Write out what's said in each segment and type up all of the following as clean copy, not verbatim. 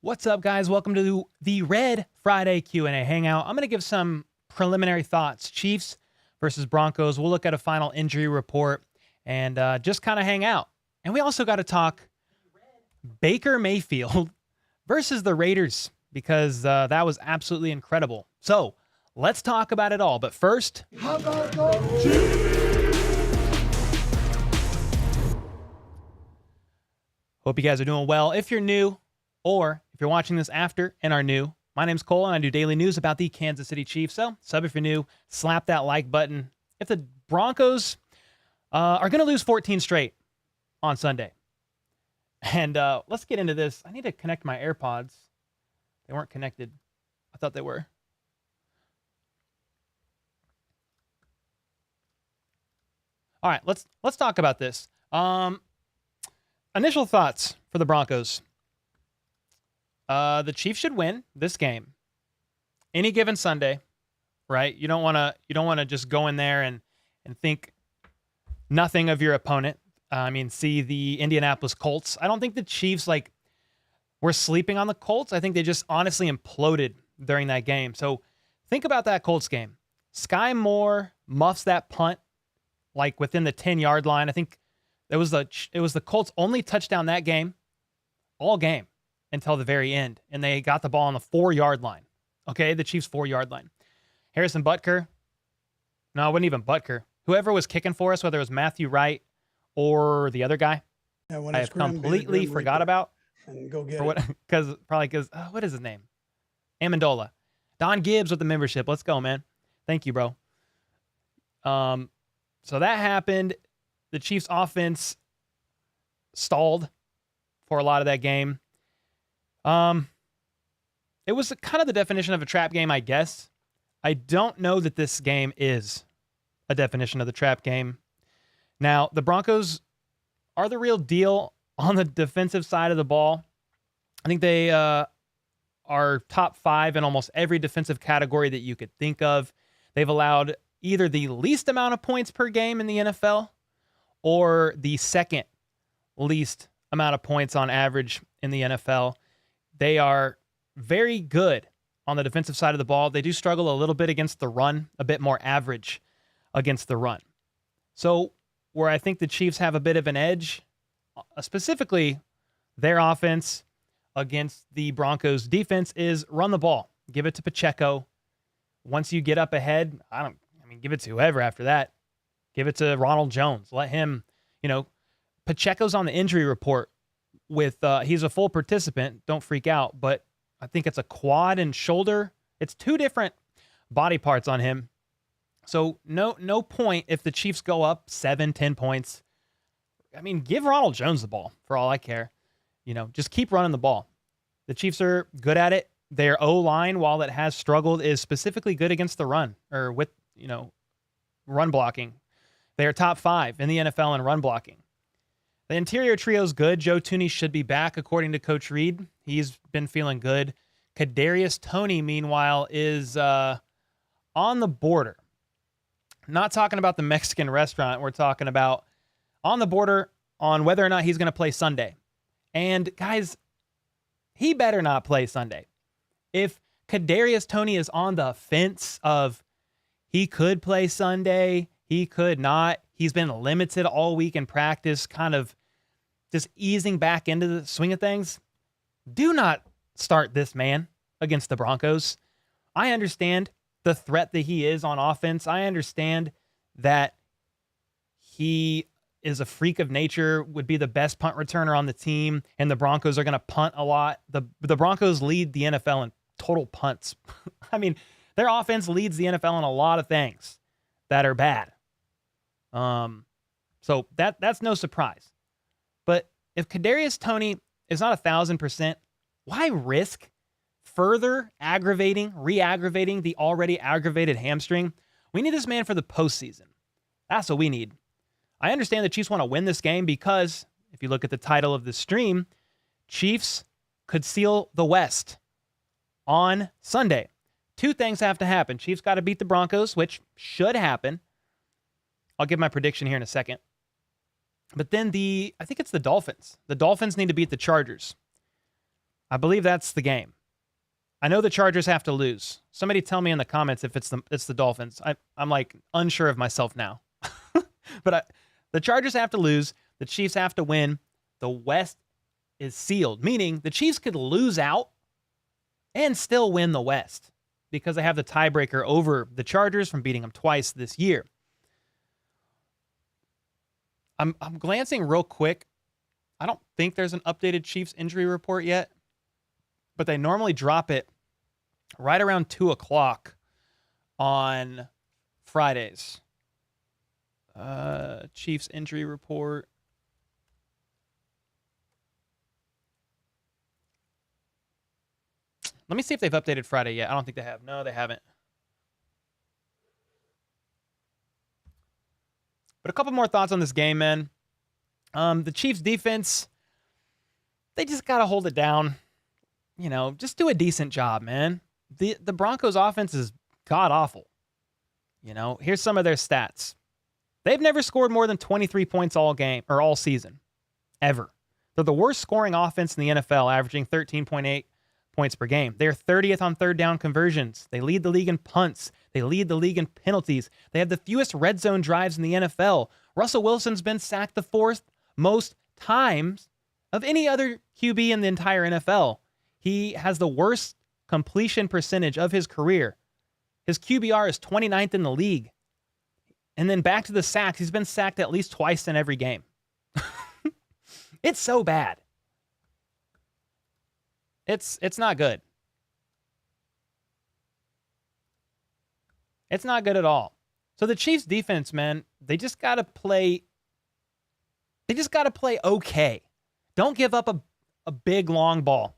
What's up, guys? Welcome to the Red Friday Q&A Hangout. I'm going to give some preliminary thoughts. Chiefs versus Broncos. We'll look at a final injury report and just kind of hang out. And we also got to talk Baker Mayfield versus the Raiders because that was absolutely incredible. So let's talk about it all. But first, how about those Chiefs? Hope you guys are doing well. If you're new, or if you're watching this after and are new, my name's Cole, and I do daily news about the Kansas City Chiefs. So, sub if you're new, slap that like button. If the Broncos are going to lose 14 straight on Sunday, and let's get into this. I need to connect my AirPods. They weren't connected. I thought they were. All right, let's talk about this. Initial thoughts for the Broncos. The Chiefs should win this game. Any given Sunday, right? You don't want to just go in there and think nothing of your opponent. See the Indianapolis Colts. I don't think the Chiefs were sleeping on the Colts. I think they just honestly imploded during that game. So think about that Colts game. Sky Moore muffs that punt within the 10-yard line. I think it was the Colts' only touchdown that game, all game, until the very end, and they got the ball on the 4-yard line. Okay, the Chiefs' 4-yard line. Harrison Butker. No, it wasn't even Butker. Whoever was kicking for us, whether it was Matthew Wright or the other guy, I have completely forgot about. And go get what is his name? Amendola. Don Gibbs with the membership. Let's go, man. Thank you, bro. So that happened. The Chiefs' offense stalled for a lot of that game. It was kind of the definition of a trap game, I guess. I don't know that this game is a definition of the trap game. Now, the Broncos are the real deal on the defensive side of the ball. I think they are top 5 in almost every defensive category that you could think of. They've allowed either the least amount of points per game in the NFL or the second least amount of points on average in the NFL. They are very good on the defensive side of the ball. They do struggle a little bit against the run, a bit more average against the run. So where I think the Chiefs have a bit of an edge, specifically their offense against the Broncos defense, is run the ball. Give it to Pacheco. Once you get up ahead, give it to whoever after that. Give it to Ronald Jones. Let him, Pacheco's on the injury report with, he's a full participant. Don't freak out, but I think it's a quad and shoulder. It's 2 different body parts on him. So no point if the Chiefs go up 7-10 points. Give Ronald Jones the ball for all I care. Just keep running the ball. The Chiefs are good at it. Their O-line, while it has struggled, is specifically good against the run or with, run blocking. They are top 5 in the NFL in run blocking. The interior trio is good. Joe Thuney should be back, according to Coach Reed. He's been feeling good. Kadarius Toney, meanwhile, is on the border. Not talking about the Mexican restaurant. We're talking about on the border on whether or not he's going to play Sunday. And, guys, he better not play Sunday. If Kadarius Toney is on the fence of he could play Sunday, he could not, he's been limited all week in practice, kind of just easing back into the swing of things, do not start this man against the Broncos. I understand the threat that he is on offense. I understand that he is a freak of nature, would be the best punt returner on the team, and the Broncos are going to punt a lot. The Broncos lead the NFL in total punts. Their offense leads the NFL in a lot of things that are bad. So that's no surprise. But if Kadarius Toney is not 1,000%, why risk further re-aggravating the already aggravated hamstring? We need this man for the postseason. That's what we need. I understand the Chiefs want to win this game because, if you look at the title of the stream, Chiefs could seal the West on Sunday. 2 things have to happen. Chiefs got to beat the Broncos, which should happen. I'll give my prediction here in a second. But then I think it's the Dolphins. The Dolphins need to beat the Chargers. I believe that's the game. I know the Chargers have to lose. Somebody tell me in the comments if it's the Dolphins. I'm like unsure of myself now. But the Chargers have to lose. The Chiefs have to win. The West is sealed, meaning the Chiefs could lose out and still win the West because they have the tiebreaker over the Chargers from beating them twice this year. I'm glancing real quick. I don't think there's an updated Chiefs injury report yet, but they normally drop it right around 2 o'clock on Fridays. Chiefs injury report. Let me see if they've updated Friday yet. I don't think they have. No, they haven't. But a couple more thoughts on this game, man. The Chiefs defense, they just got to hold it down. You know, just do a decent job, man. The Broncos offense is god-awful. You know, here's some of their stats. They've never scored more than 23 points all game or all season, ever. They're the worst scoring offense in the NFL, averaging 13.8 points per game. They're 30th on third down conversions. They lead the league in punts. They lead the league in penalties. They have the fewest red zone drives in the NFL. Russell Wilson's been sacked the 4th most times of any other QB in the entire NFL. He has the worst completion percentage of his career. His QBR is 29th in the league. And then back to the sacks. He's been sacked at least twice in every game. It's so bad. It's not good. It's not good at all. So the Chiefs defense, man, they just got to play okay. Don't give up a big long ball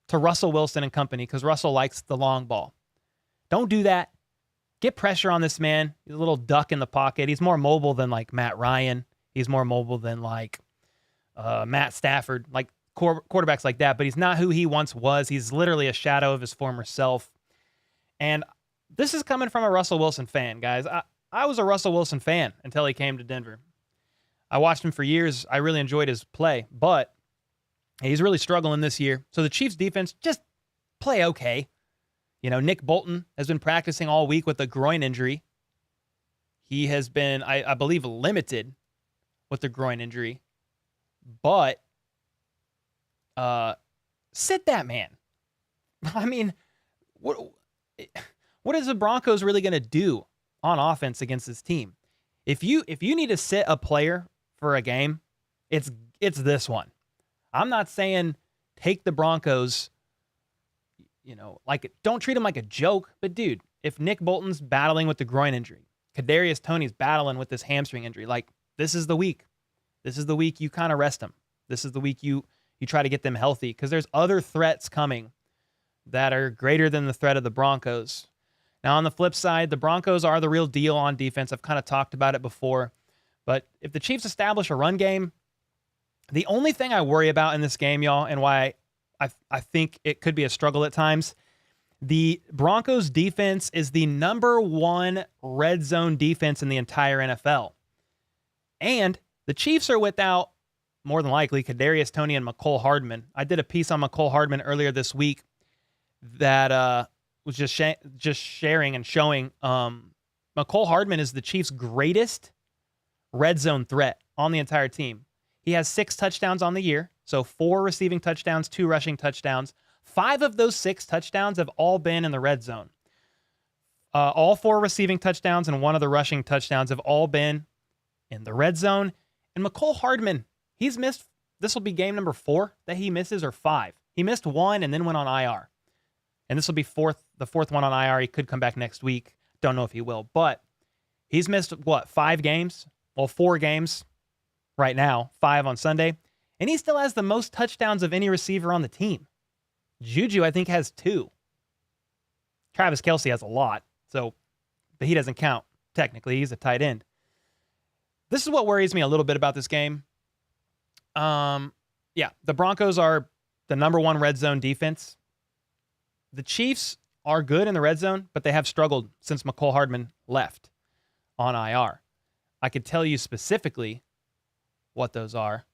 to Russell Wilson and company because Russell likes the long ball. Don't do that. Get pressure on this man. He's a little duck in the pocket. He's more mobile than like Matt Ryan. He's more mobile than like Matt Stafford, like quarterbacks like that. But he's not who he once was. He's literally a shadow of his former self. And this is coming from a Russell Wilson fan, guys. I was a Russell Wilson fan until he came to Denver. I watched him for years. I really enjoyed his play, but he's really struggling this year. So the Chiefs defense, just play okay. You know, Nick Bolton has been practicing all week with a groin injury. He has been, I believe, limited with the groin injury. But sit that man. I mean, what is the Broncos really going to do on offense against this team? If you need to sit a player for a game, it's this one. I'm not saying take the Broncos, you know, like don't treat him like a joke, but dude, if Nick Bolton's battling with the groin injury, Kadarius Toney's battling with this hamstring injury, like this is the week. This is the week you kind of rest them. This is the week you try to get them healthy because there's other threats coming that are greater than the threat of the Broncos. Now, on the flip side, the Broncos are the real deal on defense. I've kind of talked about it before. But if the Chiefs establish a run game, the only thing I worry about in this game, y'all, and why I think it could be a struggle at times, the Broncos defense is the #1 red zone defense in the entire NFL. And the Chiefs are without, more than likely, Kadarius Toney and Mecole Hardman. I did a piece on Mecole Hardman earlier this week that was just sharing and showing Mecole Hardman is the Chiefs' greatest red zone threat on the entire team. He has 6 touchdowns on the year, so 4 receiving touchdowns, 2 rushing touchdowns. 5 of those 6 touchdowns have all been in the red zone. All 4 receiving touchdowns and 1 of the rushing touchdowns have all been in the red zone. And Mecole Hardman, he's missed, this will be game number 4 that he misses, or 5. He missed 1 and then went on IR. And this will be the fourth one on IR. He could come back next week. Don't know if he will. But he's missed, 5 games? Well, 4 games right now, 5 on Sunday. And he still has the most touchdowns of any receiver on the team. Juju, I think, has 2. Travis Kelce has a lot. So, but he doesn't count. Technically, he's a tight end. This is what worries me a little bit about this game. The Broncos are the #1 red zone defense. The Chiefs are good in the red zone, but they have struggled since Mecole Hardman left on IR. I could tell you specifically what those are.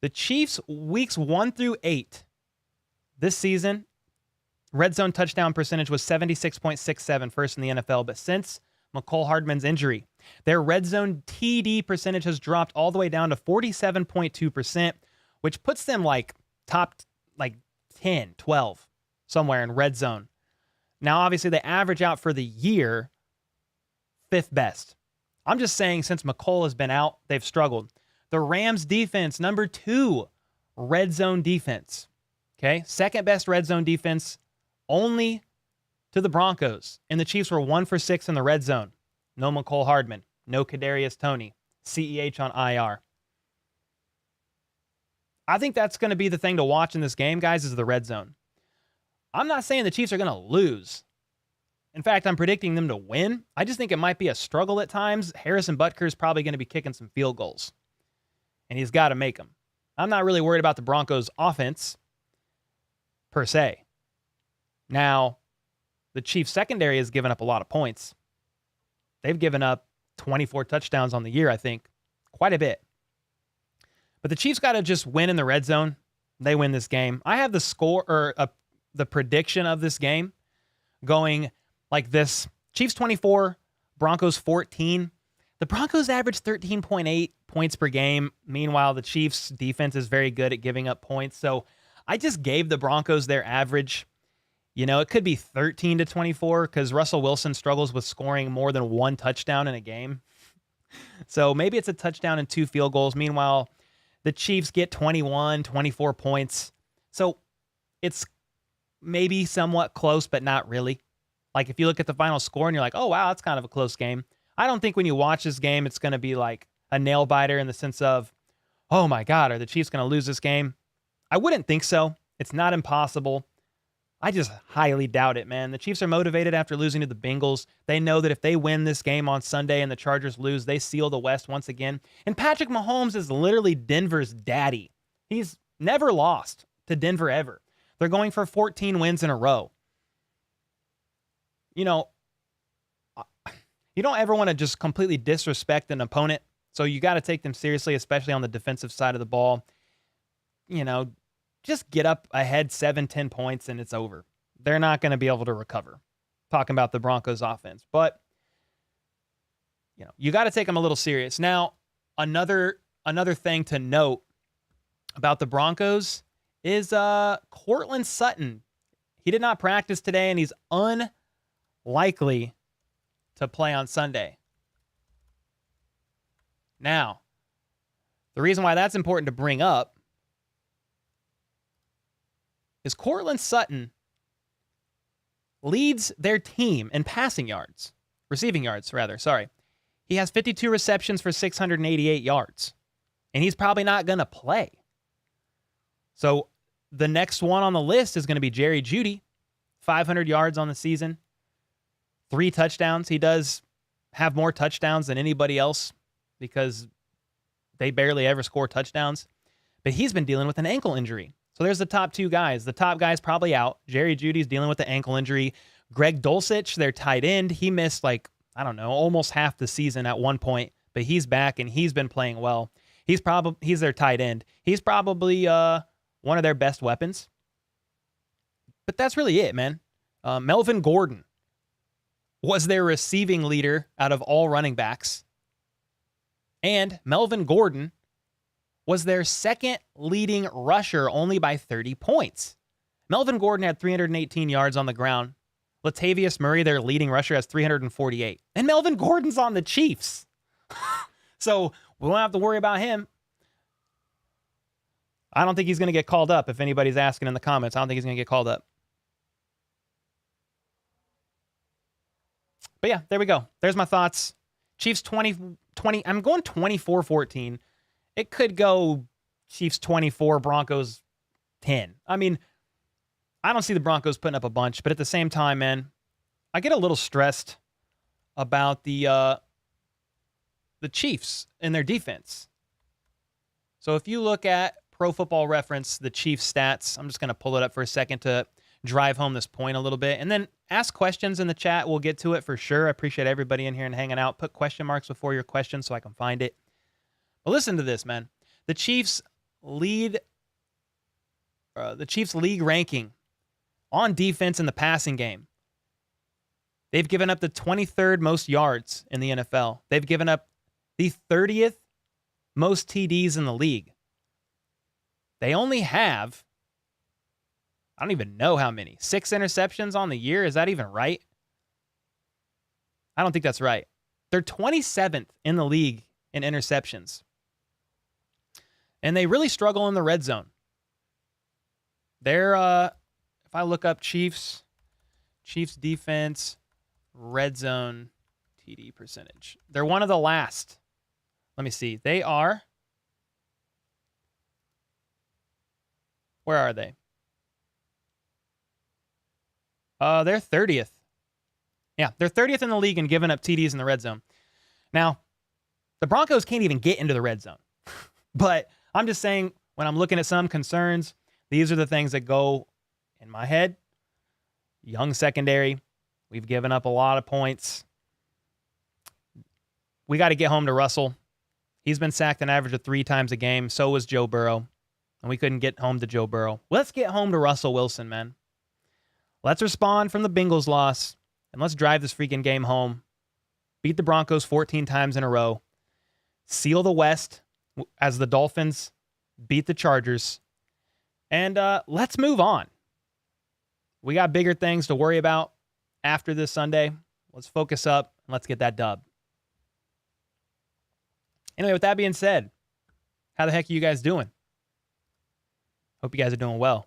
The Chiefs, weeks 1 through 8 this season, red zone touchdown percentage was 76.67, first in the NFL. But since McCole Hardman's injury, their red zone TD percentage has dropped all the way down to 47.2%, which puts them like top 10, 12, somewhere in red zone. Now, obviously, they average out for the year 5th best. I'm just saying, since McCole has been out, they've struggled. The Rams defense, number 2 red zone defense. Okay, 2nd best red zone defense, only to the Broncos. And the Chiefs were 1 for 6 in the red zone. No McCole Hardman, no Kadarius Toney, CEH on IR. I think that's going to be the thing to watch in this game, guys, is the red zone. I'm not saying the Chiefs are going to lose. In fact, I'm predicting them to win. I just think it might be a struggle at times. Harrison Butker is probably going to be kicking some field goals, and he's got to make them. I'm not really worried about the Broncos' offense, per se. Now, the Chiefs' secondary has given up a lot of points. They've given up 24 touchdowns on the year, I think. Quite a bit. But the Chiefs got to just win in the red zone. They win this game. I have the score, or the prediction of this game going like this. Chiefs 24, Broncos 14. The Broncos average 13.8 points per game. Meanwhile, the Chiefs' defense is very good at giving up points. So I just gave the Broncos their average. You know, it could be 13 to 24 because Russell Wilson struggles with scoring more than 1 touchdown in a game. So maybe it's a touchdown and 2 field goals. Meanwhile, the Chiefs get 21, 24 points. So it's maybe somewhat close, but not really. Like if you look at the final score and you're like, oh, wow, that's kind of a close game. I don't think when you watch this game, it's going to be like a nail biter in the sense of, oh my God, are the Chiefs going to lose this game? I wouldn't think so. It's not impossible. I just highly doubt it, man. The Chiefs are motivated after losing to the Bengals. They know that if they win this game on Sunday and the Chargers lose, they seal the West once again. And Patrick Mahomes is literally Denver's daddy. He's never lost to Denver ever. They're going for 14 wins in a row. You know, you don't ever want to just completely disrespect an opponent. So you got to take them seriously, especially on the defensive side of the ball. You know, just get up ahead 7-10 points and it's over. They're not going to be able to recover. Talking about the Broncos offense. But, you know, you got to take them a little serious. Now, another thing to note about the Broncos is Courtland Sutton. He did not practice today, and he's unlikely to play on Sunday. Now, the reason why that's important to bring up is Courtland Sutton leads their team in receiving yards, sorry. He has 52 receptions for 688 yards, and he's probably not going to play. So the next one on the list is going to be Jerry Jeudy, 500 yards on the season, 3 touchdowns. He does have more touchdowns than anybody else because they barely ever score touchdowns, but he's been dealing with an ankle injury. So there's the top 2 guys. The top guy's probably out. Jerry Jeudy's dealing with the ankle injury. Greg Dulcich, their tight end, he missed almost half the season at one point, but he's back and he's been playing well. He's their tight end. He's probably one of their best weapons. But that's really it, man. Melvin Gordon was their receiving leader out of all running backs. And Melvin Gordon was their second leading rusher only by 30 points. Melvin Gordon had 318 yards on the ground. Latavius Murray, their leading rusher, has 348. And Melvin Gordon's on the Chiefs. So we won't have to worry about him. I don't think he's going to get called up. If anybody's asking in the comments, I don't think he's going to get called up. But yeah, there we go. There's my thoughts. Chiefs 20. I'm going 24-14. It could go Chiefs 24, Broncos 10. I mean, I don't see the Broncos putting up a bunch, but at the same time, man, I get a little stressed about the Chiefs and their defense. So if you look at Pro Football Reference, the Chiefs stats, I'm just going to pull it up for a second to drive home this point a little bit, and then ask questions in the chat. We'll get to it for sure. I appreciate everybody in here and hanging out. Put question marks before your questions so I can find it. But listen to this, man. The Chiefs lead the Chiefs league ranking on defense in the passing game. They've given up the 23rd most yards in the NFL. They've given up the 30th most TDs in the league. They only have, I don't even know how many, 6 interceptions on the year. Is that even right? I don't think that's right. They're 27th in the league in interceptions. And they really struggle in the red zone. They're, if I look up Chiefs defense, red zone TD percentage, they're one of the last. Let me see. They are, where are they? They're 30th. Yeah, they're 30th in the league in giving up TDs in the red zone. Now, the Broncos can't even get into the red zone. But I'm just saying, when I'm looking at some concerns, these are the things that go in my head. Young secondary. We've given up a lot of points. We got to get home to Russell. He's been sacked an average of 3 times a game. So was Joe Burrow. And we couldn't get home to Joe Burrow. Let's get home to Russell Wilson, man. Let's respond from the Bengals loss. And let's drive this freaking game home. Beat the Broncos 14 times in a row. Seal the West as the Dolphins beat the Chargers. And let's move on. We got bigger things to worry about after this Sunday. Let's focus up and let's get that dub. Anyway, with that being said, how the heck are you guys doing? Hope you guys are doing well.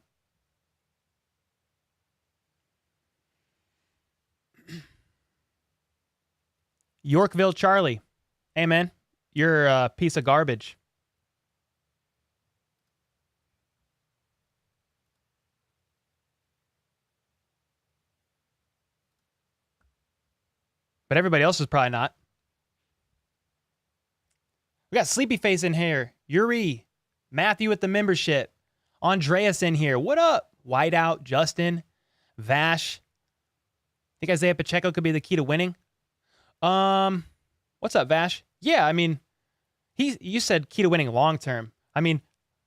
Yorkville Charlie. Hey, man, you're a piece of garbage. But everybody else is probably not. We got Sleepy Face in here. Yuri. Matthew with the membership. Andreas in here. What up? Whiteout. Justin. Vash. Think Isaiah Pacheco could be the key to winning? What's up, Vash? Yeah, I mean, you said key to winning long term. I mean,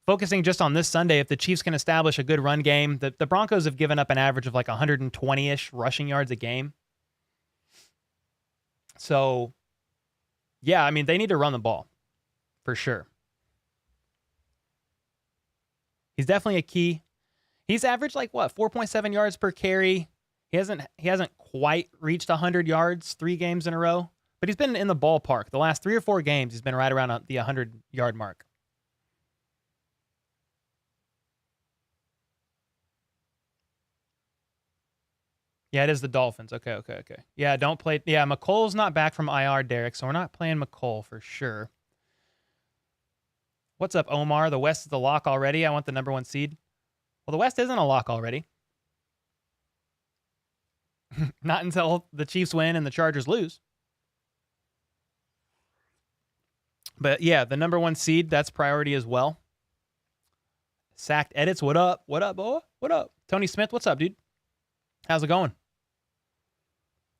focusing just on this Sunday, if the Chiefs can establish a good run game, the Broncos have given up an average of like 120-ish rushing yards a game. So, yeah, I mean, they need to run the ball for sure. He's definitely a key. He's averaged like what, 4.7 yards per carry. He hasn't quite reached 100 yards 3 games in a row, but he's been in the ballpark. The last 3 or 4 games, he's been right around the 100-yard mark. Yeah, it is the Dolphins. Okay. Yeah, don't play. Yeah, McColl's not back from IR, Derek, so we're not playing McColl for sure. What's up, Omar? The West is the lock already. I want the number 1 seed. Well, the West isn't a lock already. Not until the Chiefs win and the Chargers lose. But yeah, the number 1 seed, that's priority as well. Sacked Edits, what up? What up, boy? What up? Tony Smith, what's up, dude? How's it going?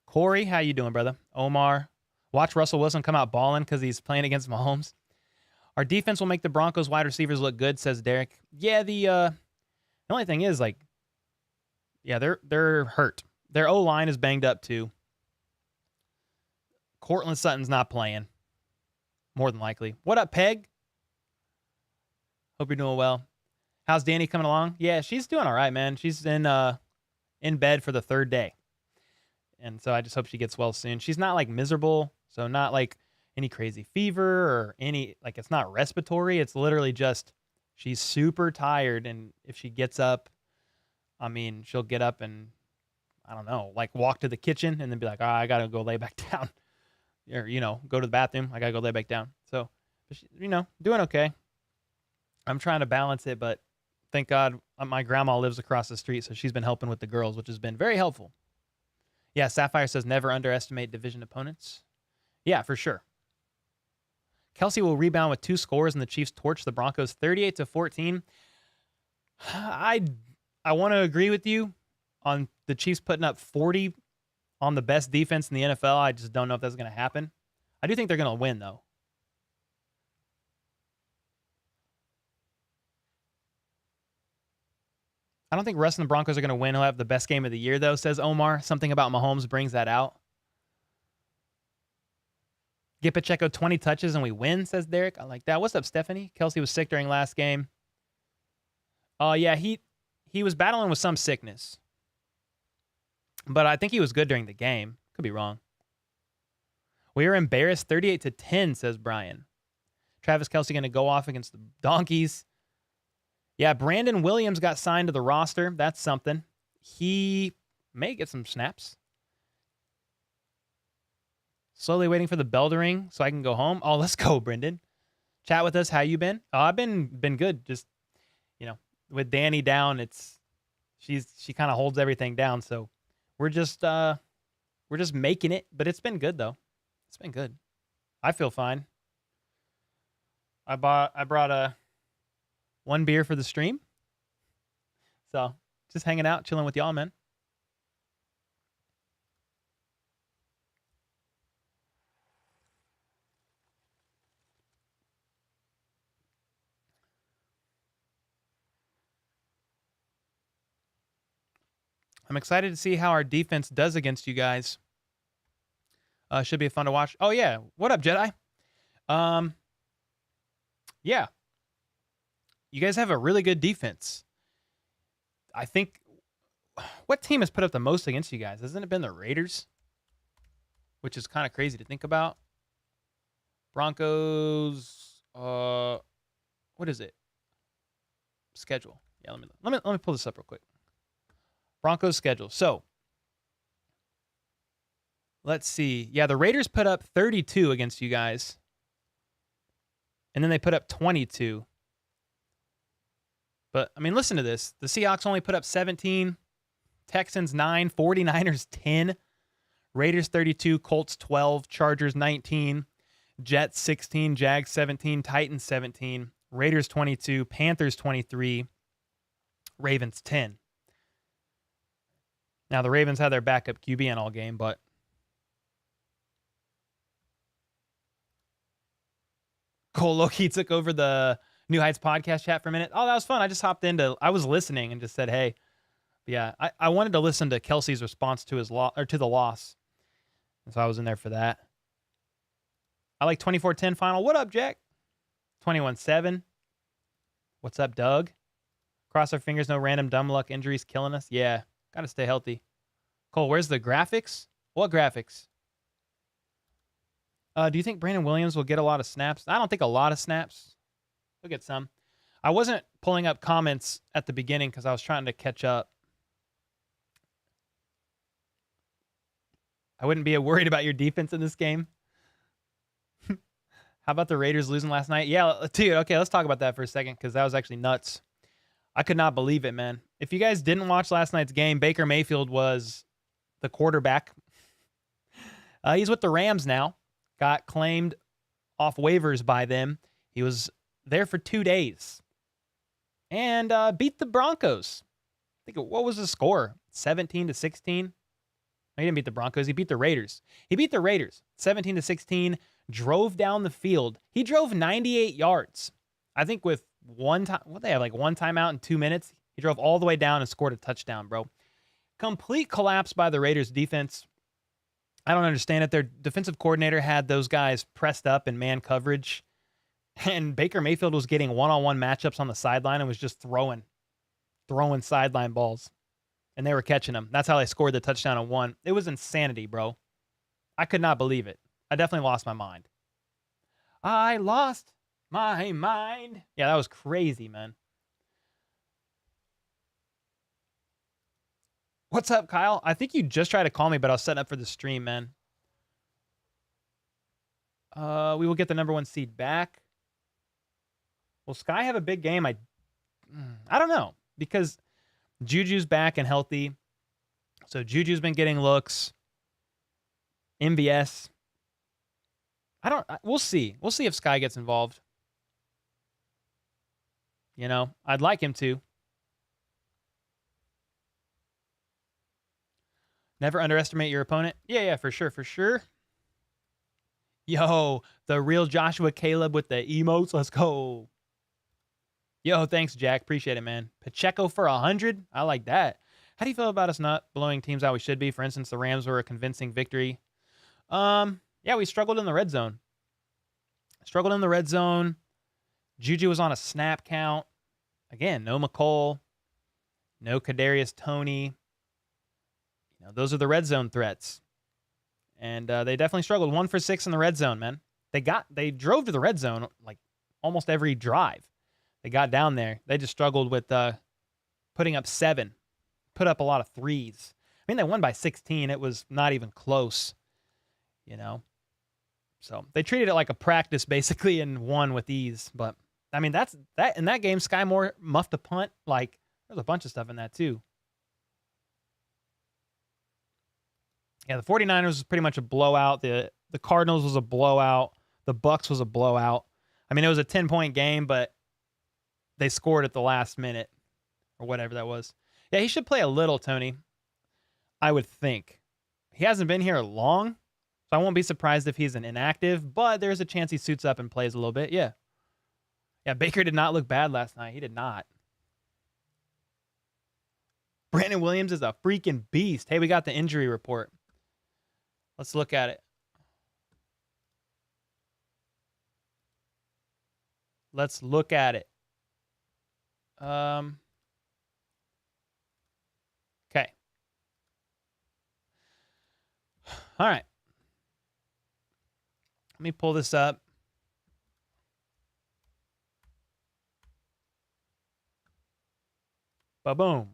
Corey, how you doing, brother? Omar, watch Russell Wilson come out balling because he's playing against Mahomes. Our defense will make the Broncos wide receivers look good, says Derek. Yeah, the only thing is, like, yeah, they're hurt. Their O-line is banged up, too. Cortland Sutton's not playing. More than likely. What up, Peg? Hope you're doing well. How's Danny coming along? Yeah, she's doing all right, man. She's in bed for the 3rd day. And so I just hope she gets well soon. She's not, like, miserable, so not, like, any crazy fever or any, like, it's not respiratory. It's literally just she's super tired, and if she gets up, I mean, she'll get up and, I don't know, like walk to the kitchen and then be like, oh, I got to go lay back down. Or, go to the bathroom. I got to go lay back down. So, she, doing okay. I'm trying to balance it, but thank God my grandma lives across the street, so she's been helping with the girls, which has been very helpful. Yeah, Sapphire says never underestimate division opponents. Yeah, for sure. Kelsey will rebound with 2 scores, and the Chiefs torch the Broncos 38-14. I want to agree with you on the Chiefs putting up 40 on the best defense in the NFL. I just don't know if that's going to happen. I do think they're going to win, though. I don't think Russ and the Broncos are going to win. He'll have the best game of the year, though, says Omar. Something about Mahomes brings that out. Get Pacheco 20 touches and we win, says Derek. I like that. What's up, Stephanie? Kelsey was sick during last game. Oh, yeah, he was battling with some sickness. But I think he was good during the game. Could be wrong. We were embarrassed 38-10, says Brian. Travis Kelce going to go off against the Donkeys. Yeah, Brandon Williams got signed to the roster. That's something. He may get some snaps. Slowly waiting for the bell to ring so I can go home. Oh, let's go, Brendan. Chat with us. How you been? Oh, I've been good. Just, with Danny down, she kind of holds everything down. So we're just making it. But it's been good though. It's been good. I feel fine. I brought one beer for the stream. So just hanging out, chilling with y'all, man. I'm excited to see how our defense does against you guys. Should be fun to watch. Oh, yeah. What up, Jedi? Yeah. You guys have a really good defense. I think... What team has put up the most against you guys? Hasn't it been the Raiders? Which is kind of crazy to think about. Broncos... what is it? Schedule. Yeah, let me pull this up real quick. Broncos schedule. So, let's see. Yeah, the Raiders put up 32 against you guys. And then they put up 22. But, I mean, listen to this. The Seahawks only put up 17. Texans 9. 49ers 10. Raiders 32. Colts 12. Chargers 19. Jets 16. Jags 17. Titans 17. Raiders 22. Panthers 23. Ravens 10. Now, the Ravens had their backup QB in all game, but Cole Loki took over the New Heights podcast chat for a minute. Oh, that was fun. I just hopped into, I was listening and just said, hey. Yeah, I wanted to listen to Kelsey's response to his to the loss. And so I was in there for that. I like 24-10 final. What up, Jack? 21-7. What's up, Doug? Cross our fingers, no random dumb luck injuries killing us. Yeah. Got to stay healthy. Cole, where's the graphics? What graphics? Do you think Brandon Williams will get a lot of snaps? I don't think a lot of snaps. He'll get some. I wasn't pulling up comments at the beginning because I was trying to catch up. I wouldn't be worried about your defense in this game. How about the Raiders losing last night? Yeah, dude, okay, let's talk about that for a second because that was actually nuts. I could not believe it, man. If you guys didn't watch last night's game, Baker Mayfield was the quarterback. He's with the Rams now. Got claimed off waivers by them. He was there for 2 days. And beat the Broncos. I think, what was the score? 17-16? No, he didn't beat the Broncos. He beat the Raiders. He beat the Raiders 17-16. Drove down the field. He drove 98 yards. I think with one time, what they have, like one timeout in 2 minutes. He drove all the way down and scored a touchdown, bro. Complete collapse by the Raiders defense. I don't understand it. Their defensive coordinator had those guys pressed up in man coverage. And Baker Mayfield was getting one-on-one matchups on the sideline and was just throwing sideline balls. And they were catching them. That's how they scored the touchdown and won. It was insanity, bro. I could not believe it. I definitely lost my mind. I lost my mind. Yeah, that was crazy, man. What's up, Kyle? I think you just tried to call me, but I was setting up for the stream, man. We will get the number 1 seed back. Will Sky have a big game? I don't know, because Juju's back and healthy. So Juju's been getting looks. MVS. We'll see. We'll see if Sky gets involved. You know, I'd like him to. Never underestimate your opponent. Yeah, for sure. Yo, the real Joshua Caleb with the emotes. Let's go. Yo, thanks, Jack. Appreciate it, man. Pacheco for 100. I like that. How do you feel about us not blowing teams out we should be? For instance, the Rams were a convincing victory. Yeah, we struggled in the red zone. Juju was on a snap count. Again, no McColl, no Kadarius Toney. Those are the red zone threats. And they definitely struggled. 1 for 6 in the red zone, man. They drove to the red zone like almost every drive. They got down there. They just struggled with putting up 7. Put up a lot of threes. I mean, they won by 16. It was not even close, So they treated it like a practice, basically, and won with ease. But, I mean, that in that game, Sky Moore muffed a punt. Like, there's a bunch of stuff in that, too. Yeah, the 49ers was pretty much a blowout. The Cardinals was a blowout. The Bucs was a blowout. I mean, it was a 10-point game, but they scored at the last minute or whatever that was. Yeah, he should play a little, Tony, I would think. He hasn't been here long, so I won't be surprised if he's an inactive, but there's a chance he suits up and plays a little bit. Yeah. Yeah, Baker did not look bad last night. He did not. Brandon Williams is a freaking beast. Hey, we got the injury report. Let's look at it. Okay. All right. Let me pull this up. Ba-boom.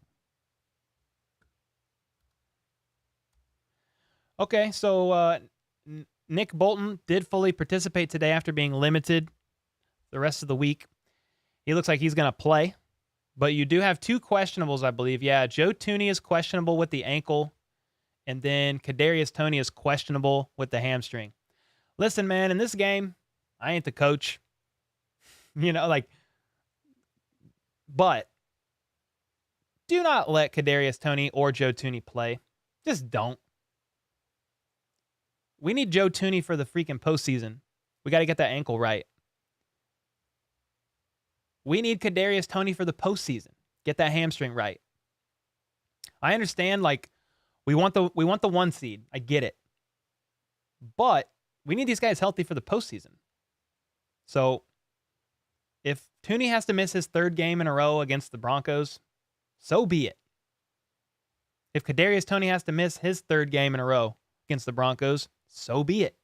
Okay, so Nick Bolton did fully participate today after being limited the rest of the week. He looks like he's going to play, but you do have 2 questionables, I believe. Yeah, Joe Thuney is questionable with the ankle, and then Kadarius Toney is questionable with the hamstring. Listen, man, in this game, I ain't the coach. But do not let Kadarius Toney or Joe Thuney play. Just don't. We need Joe Thuney for the freaking postseason. We got to get that ankle right. We need Kadarius Toney for the postseason. Get that hamstring right. I understand, we want the 1 seed. I get it. But we need these guys healthy for the postseason. So if Thuney has to miss his 3rd game in a row against the Broncos, so be it. If Kadarius Toney has to miss his 3rd game in a row against the Broncos, so be it.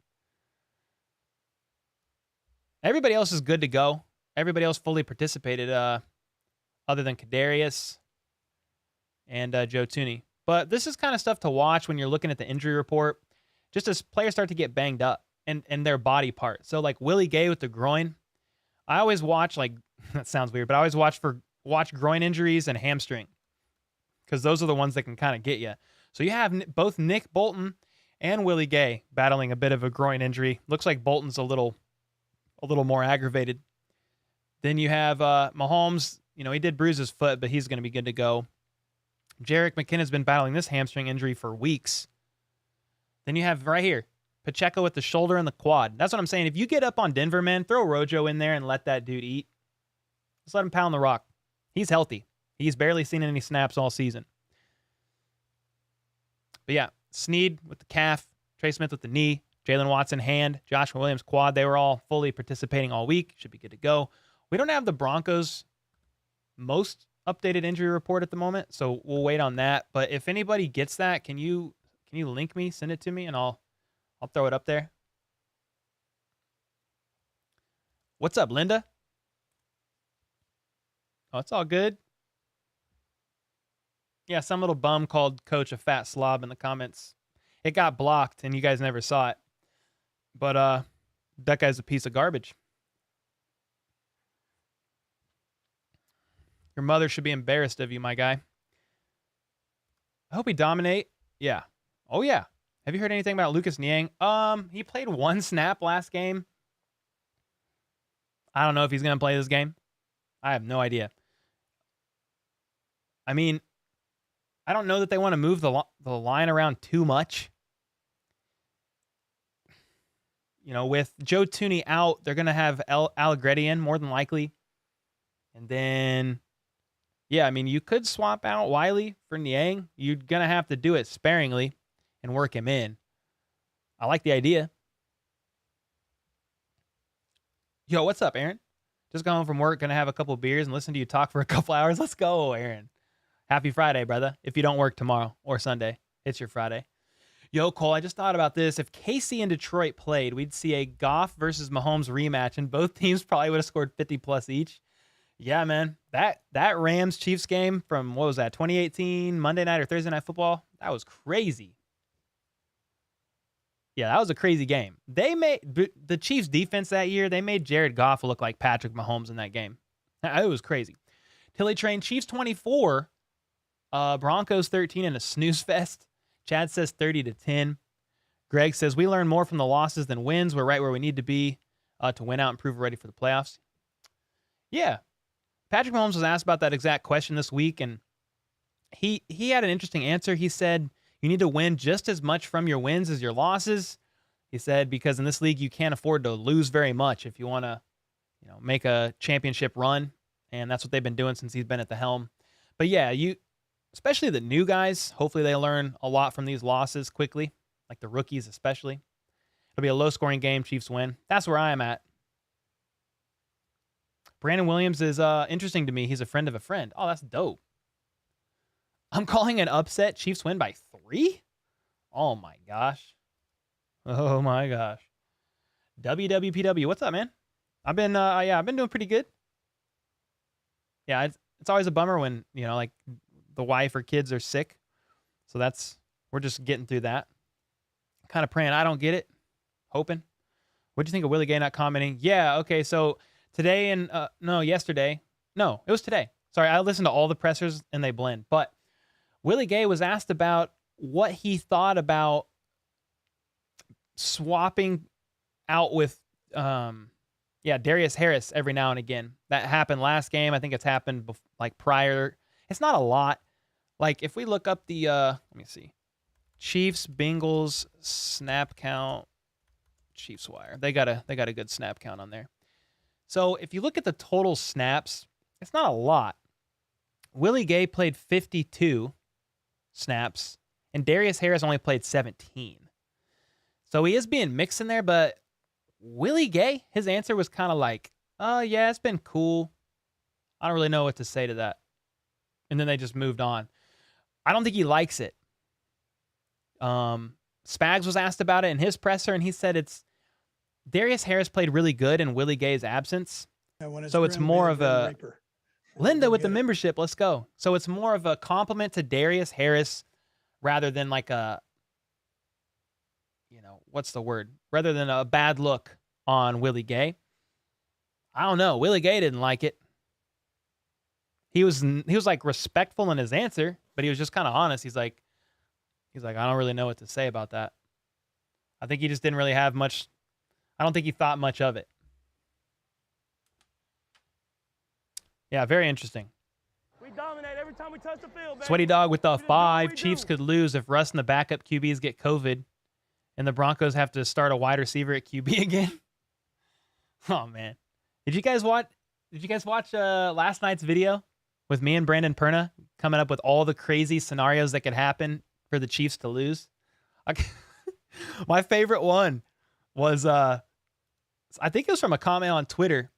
Everybody else is good to go. Everybody else fully participated, other than Kadarius and Joe Thuney. But this is kind of stuff to watch when you're looking at the injury report, just as players start to get banged up and their body part. So like Willie Gay with the groin, I always watch, that sounds weird, but I always watch groin injuries and hamstring because those are the ones that can kind of get you. So you have both Nick Bolton and Willie Gay battling a bit of a groin injury. Looks like Bolton's a little more aggravated. Then you have Mahomes. He did bruise his foot, but he's going to be good to go. Jerick McKinnon's been battling this hamstring injury for weeks. Then you have right here, Pacheco with the shoulder and the quad. That's what I'm saying. If you get up on Denver, man, throw Rojo in there and let that dude eat. Just let him pound the rock. He's healthy. He's barely seen any snaps all season. But yeah, Snead with the calf, Trey Smith with the knee, Jalen Watson hand, Joshua Williams quad. They were all fully participating all week. Should be good to go. We don't have the Broncos' most updated injury report at the moment, so we'll wait on that. But if anybody gets that, can you link me, send it to me, and I'll throw it up there. What's up, Linda? Oh, it's all good. Yeah, some little bum called Coach a fat slob in the comments. It got blocked, and you guys never saw it. But that guy's a piece of garbage. Your mother should be embarrassed of you, my guy. I hope we dominate. Yeah. Oh, yeah. Have you heard anything about Lucas Niang? He played 1 snap last game. I don't know if he's going to play this game. I have no idea. I mean, I don't know that they want to move the line around too much. With Joe Thuney out, they're going to have Allegretti in more than likely. And then, yeah, I mean, you could swap out Wiley for Niang. You're going to have to do it sparingly and work him in. I like the idea. Yo, what's up, Aaron? Just got home from work, going to have a couple beers and listen to you talk for a couple hours. Let's go, Aaron. Happy Friday, brother. If you don't work tomorrow or Sunday, it's your Friday. Yo, Cole, I just thought about this. If KC and Detroit played, we'd see a Goff versus Mahomes rematch, and both teams probably would have scored 50-plus each. Yeah, man. That Rams-Chiefs game from, what was that, 2018, Monday night or Thursday Night Football? That was crazy. Yeah, that was a crazy game. They made the Chiefs defense that year, they made Jared Goff look like Patrick Mahomes in that game. It was crazy. Tilly Train, Chiefs 24, Broncos 13 in a snooze fest. Chad says 30-10. Greg says, we learn more from the losses than wins. We're right where we need to be to win out and prove we're ready for the playoffs. Yeah. Patrick Mahomes was asked about that exact question this week, and he had an interesting answer. He said, you need to win just as much from your wins as your losses. He said, because in this league, you can't afford to lose very much if you want to, make a championship run. And that's what they've been doing since he's been at the helm. But yeah, especially the new guys, hopefully they learn a lot from these losses quickly, like the rookies especially. It'll be a low-scoring game. Chiefs win. That's where I am at. Brandon Williams is interesting to me. He's a friend of a friend. Oh, that's dope. I'm calling an upset. Chiefs win by 3? Oh, my gosh. Oh, my gosh. WWPW. What's up, man? I've been doing pretty good. Yeah, it's always a bummer when, like the wife or kids are sick. So we're just getting through that. Kind of praying I don't get it. Hoping. What'd you think of Willie Gay not commenting? Yeah, okay, so today and, yesterday. No, it was today. Sorry, I listened to all the pressers and they blend. But Willie Gay was asked about what he thought about swapping out with, Darius Harris every now and again. That happened last game. I think it's happened prior. It's not a lot. Like if we look up the, let me see, Chiefs, Bengals snap count, Chiefs wire. They got a good snap count on there. So if you look at the total snaps, it's not a lot. Willie Gay played 52 snaps, and Darius Harris only played 17. So he is being mixed in there, but Willie Gay, his answer was kind of like, oh, yeah, it's been cool. I don't really know what to say to that. And then they just moved on. I don't think he likes it. Spags was asked about it in his presser, and he said it's Darius Harris played really good in Willie Gay's absence. So it's more of a Linda with the membership. Let's go. So it's more of a compliment to Darius Harris rather than like a, what's the word? Rather than a bad look on Willie Gay. I don't know. Willie Gay didn't like it. He was like respectful in his answer, but he was just kind of honest. He's like, I don't really know what to say about that. I think he just didn't really have much. I don't think he thought much of it. Yeah, very interesting. We dominate every time we touch the field, baby. Sweaty Dog with the 5. Chiefs could lose if Russ and the backup QBs get COVID, and the Broncos have to start a wide receiver at QB again. Oh man, did you guys watch last night's video with me and Brandon Perna coming up with all the crazy scenarios that could happen for the Chiefs to lose? My favorite one was I think it was from a comment on Twitter,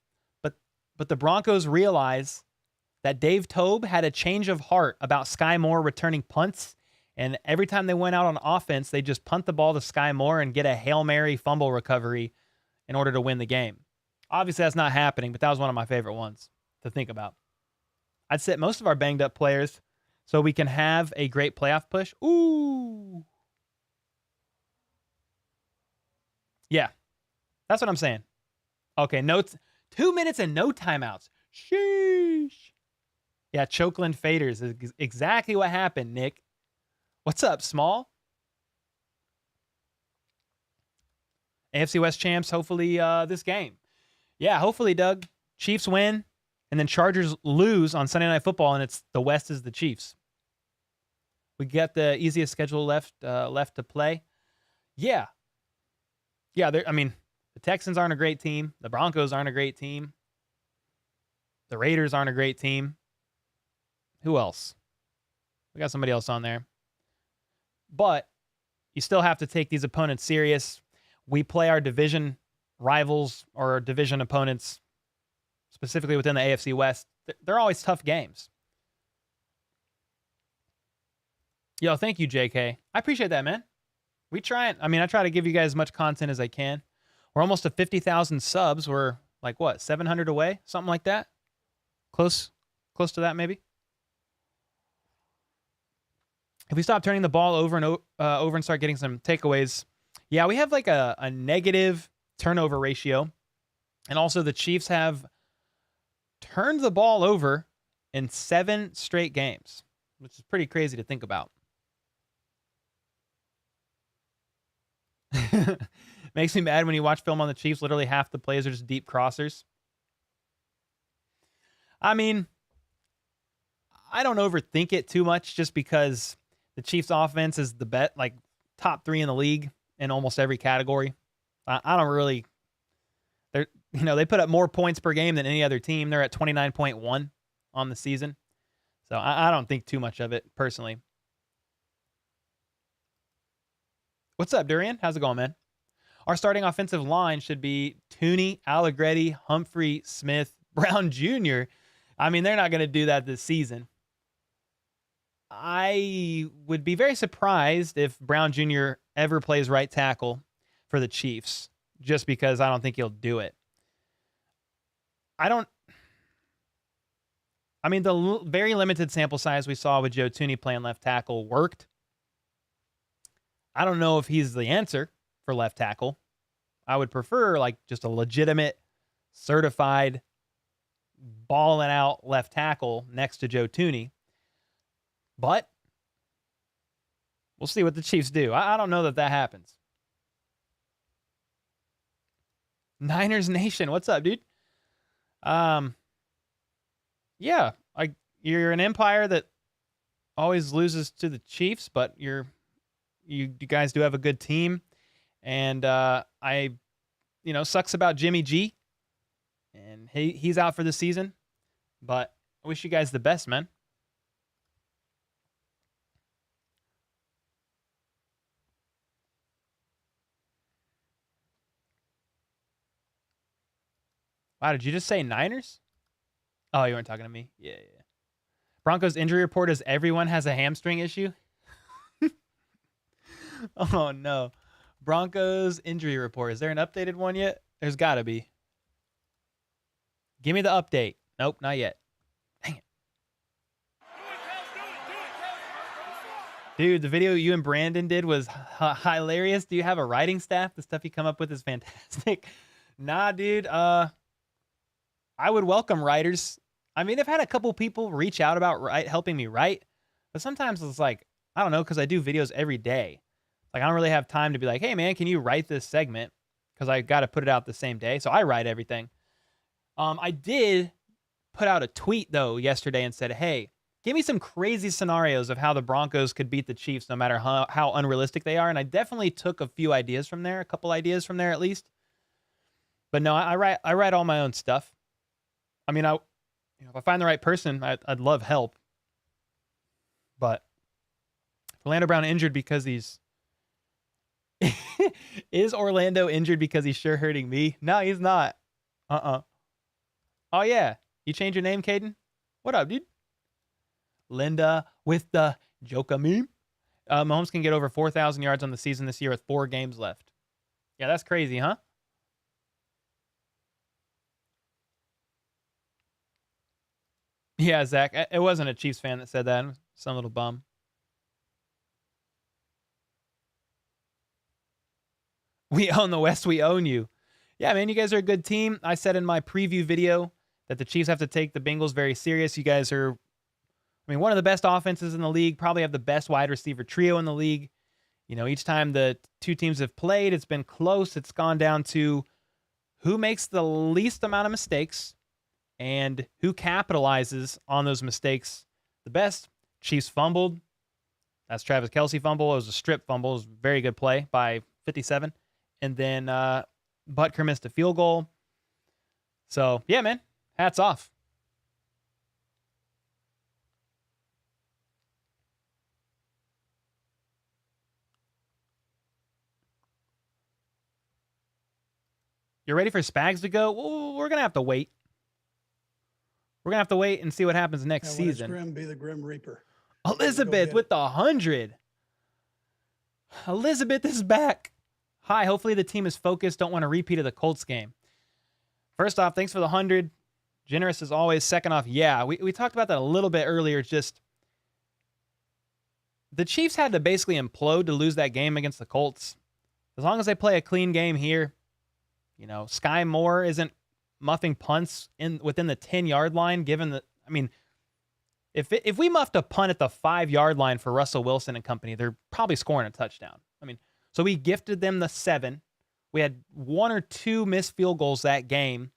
but the Broncos realize that Dave Tobe had a change of heart about Sky Moore returning punts, and every time they went out on offense, they just punt the ball to Sky Moore and get a Hail Mary fumble recovery in order to win the game. Obviously, that's not happening, but that was one of my favorite ones to think about. I'd sit most of our banged up players so we can have a great playoff push. Ooh. Yeah, that's what I'm saying. Okay, 2 minutes and no timeouts. Sheesh. Yeah, Chokeland faders is exactly what happened, Nick. What's up, Small? AFC West champs, hopefully this game. Yeah, hopefully, Doug. Chiefs win, and then Chargers lose on Sunday Night Football, and it's the West is the Chiefs. We got the easiest schedule left to play. Yeah. Yeah, the Texans aren't a great team. The Broncos aren't a great team. The Raiders aren't a great team. Who else? We got somebody else on there. But you still have to take these opponents serious. We play our division rivals or our division opponents, specifically within the AFC West. They're always tough games. Yo, thank you, JK. I appreciate that, man. We try it. I mean, I try to give you guys as much content as I can. We're almost to 50,000 subs. We're like, what, 700 away? Something like that? Close to that, maybe? If we stop turning the ball over and start getting some takeaways, yeah, we have like a negative turnover ratio. And also the Chiefs have turned the ball over in 7 straight games, which is pretty crazy to think about. Makes me mad when you watch film on the Chiefs. Literally half the plays are just deep crossers. I mean, I don't overthink it too much just because the Chiefs offense is the bet, like top 3 in the league in almost every category. I don't really, they put up more points per game than any other team. They're at 29.1 on the season. So I don't think too much of it personally. What's up, Durian? How's it going, man? Our starting offensive line should be Tooney, Allegretti, Humphrey, Smith, Brown Jr. I mean, they're not going to do that this season. I would be very surprised if Brown Jr. ever plays right tackle for the Chiefs, just because I don't think he'll do it. The very limited sample size we saw with Joe Tooney playing left tackle worked. I don't know if he's the answer for left tackle. I would prefer like just a legitimate, certified, balling out left tackle next to Joe Tooney. But we'll see what the Chiefs do. I don't know that happens. Niners Nation, what's up, dude? Yeah, you're an empire that always loses to the Chiefs, but you guys do have a good team. And sucks about Jimmy G. And he's out for the season. But I wish you guys the best, man. Wow, did you just say Niners? Oh, you weren't talking to me? Yeah. Broncos injury report is everyone has a hamstring issue? Oh, no. Broncos injury report. Is there an updated one yet? There's got to be. Give me the update. Nope, not yet. Dang it. Dude, the video you and Brandon did was hilarious. Do you have a writing staff? The stuff you come up with is fantastic. Nah, dude. I would welcome writers. I mean, I've had a couple people reach out about helping me write, but sometimes it's like, I don't know, because I do videos every day. Like, I don't really have time to be like, hey, man, can you write this segment? Because I got to put it out the same day. So I write everything. I did put out a tweet, though, yesterday and said, hey, give me some crazy scenarios of how the Broncos could beat the Chiefs no matter how unrealistic they are. And I definitely took a few ideas from there, a couple ideas from there at least. But no, I write all my own stuff. I mean, if I find the right person, I'd love help. But if Orlando Brown injured because he's... Is Orlando injured because he's sure hurting me? No, he's not. Oh, yeah. You changed your name, Caden? What up, dude? Linda with the Joka meme. Mahomes can get over 4,000 yards on the season this year with 4 games left. Yeah, that's crazy, huh? Yeah, Zach. It wasn't a Chiefs fan that said that. Some little bum. We own the West. We own you. Yeah, man, you guys are a good team. I said in my preview video that the Chiefs have to take the Bengals very serious. You guys are, one of the best offenses in the league, probably have the best wide receiver trio in the league. Each time the two teams have played, it's been close. It's gone down to who makes the least amount of mistakes and who capitalizes on those mistakes the best. Chiefs fumbled. That's Travis Kelce fumble. It was a strip fumble. It was a very good play by 57. And then Butker missed a field goal. So, yeah, man, hats off. You're ready for Spags to go? Well, we're going to have to wait. We're going to have to wait and see what happens next season. Grim, be the Grim Reaper. Elizabeth with the 100. Elizabeth is back. Hi, hopefully the team is focused. Don't want a repeat of the Colts game. First off, thanks for the 100. Generous as always. Second off, yeah, we talked about that a little bit earlier. Just the Chiefs had to basically implode to lose that game against the Colts. As long as they play a clean game here, you know, Sky Moore isn't muffing punts within the 10-yard line, given that, I mean, if we muffed a punt at the 5-yard line for Russell Wilson and company, they're probably scoring a touchdown. I mean, so we gifted them the 7. We had 1 or 2 missed field goals that game.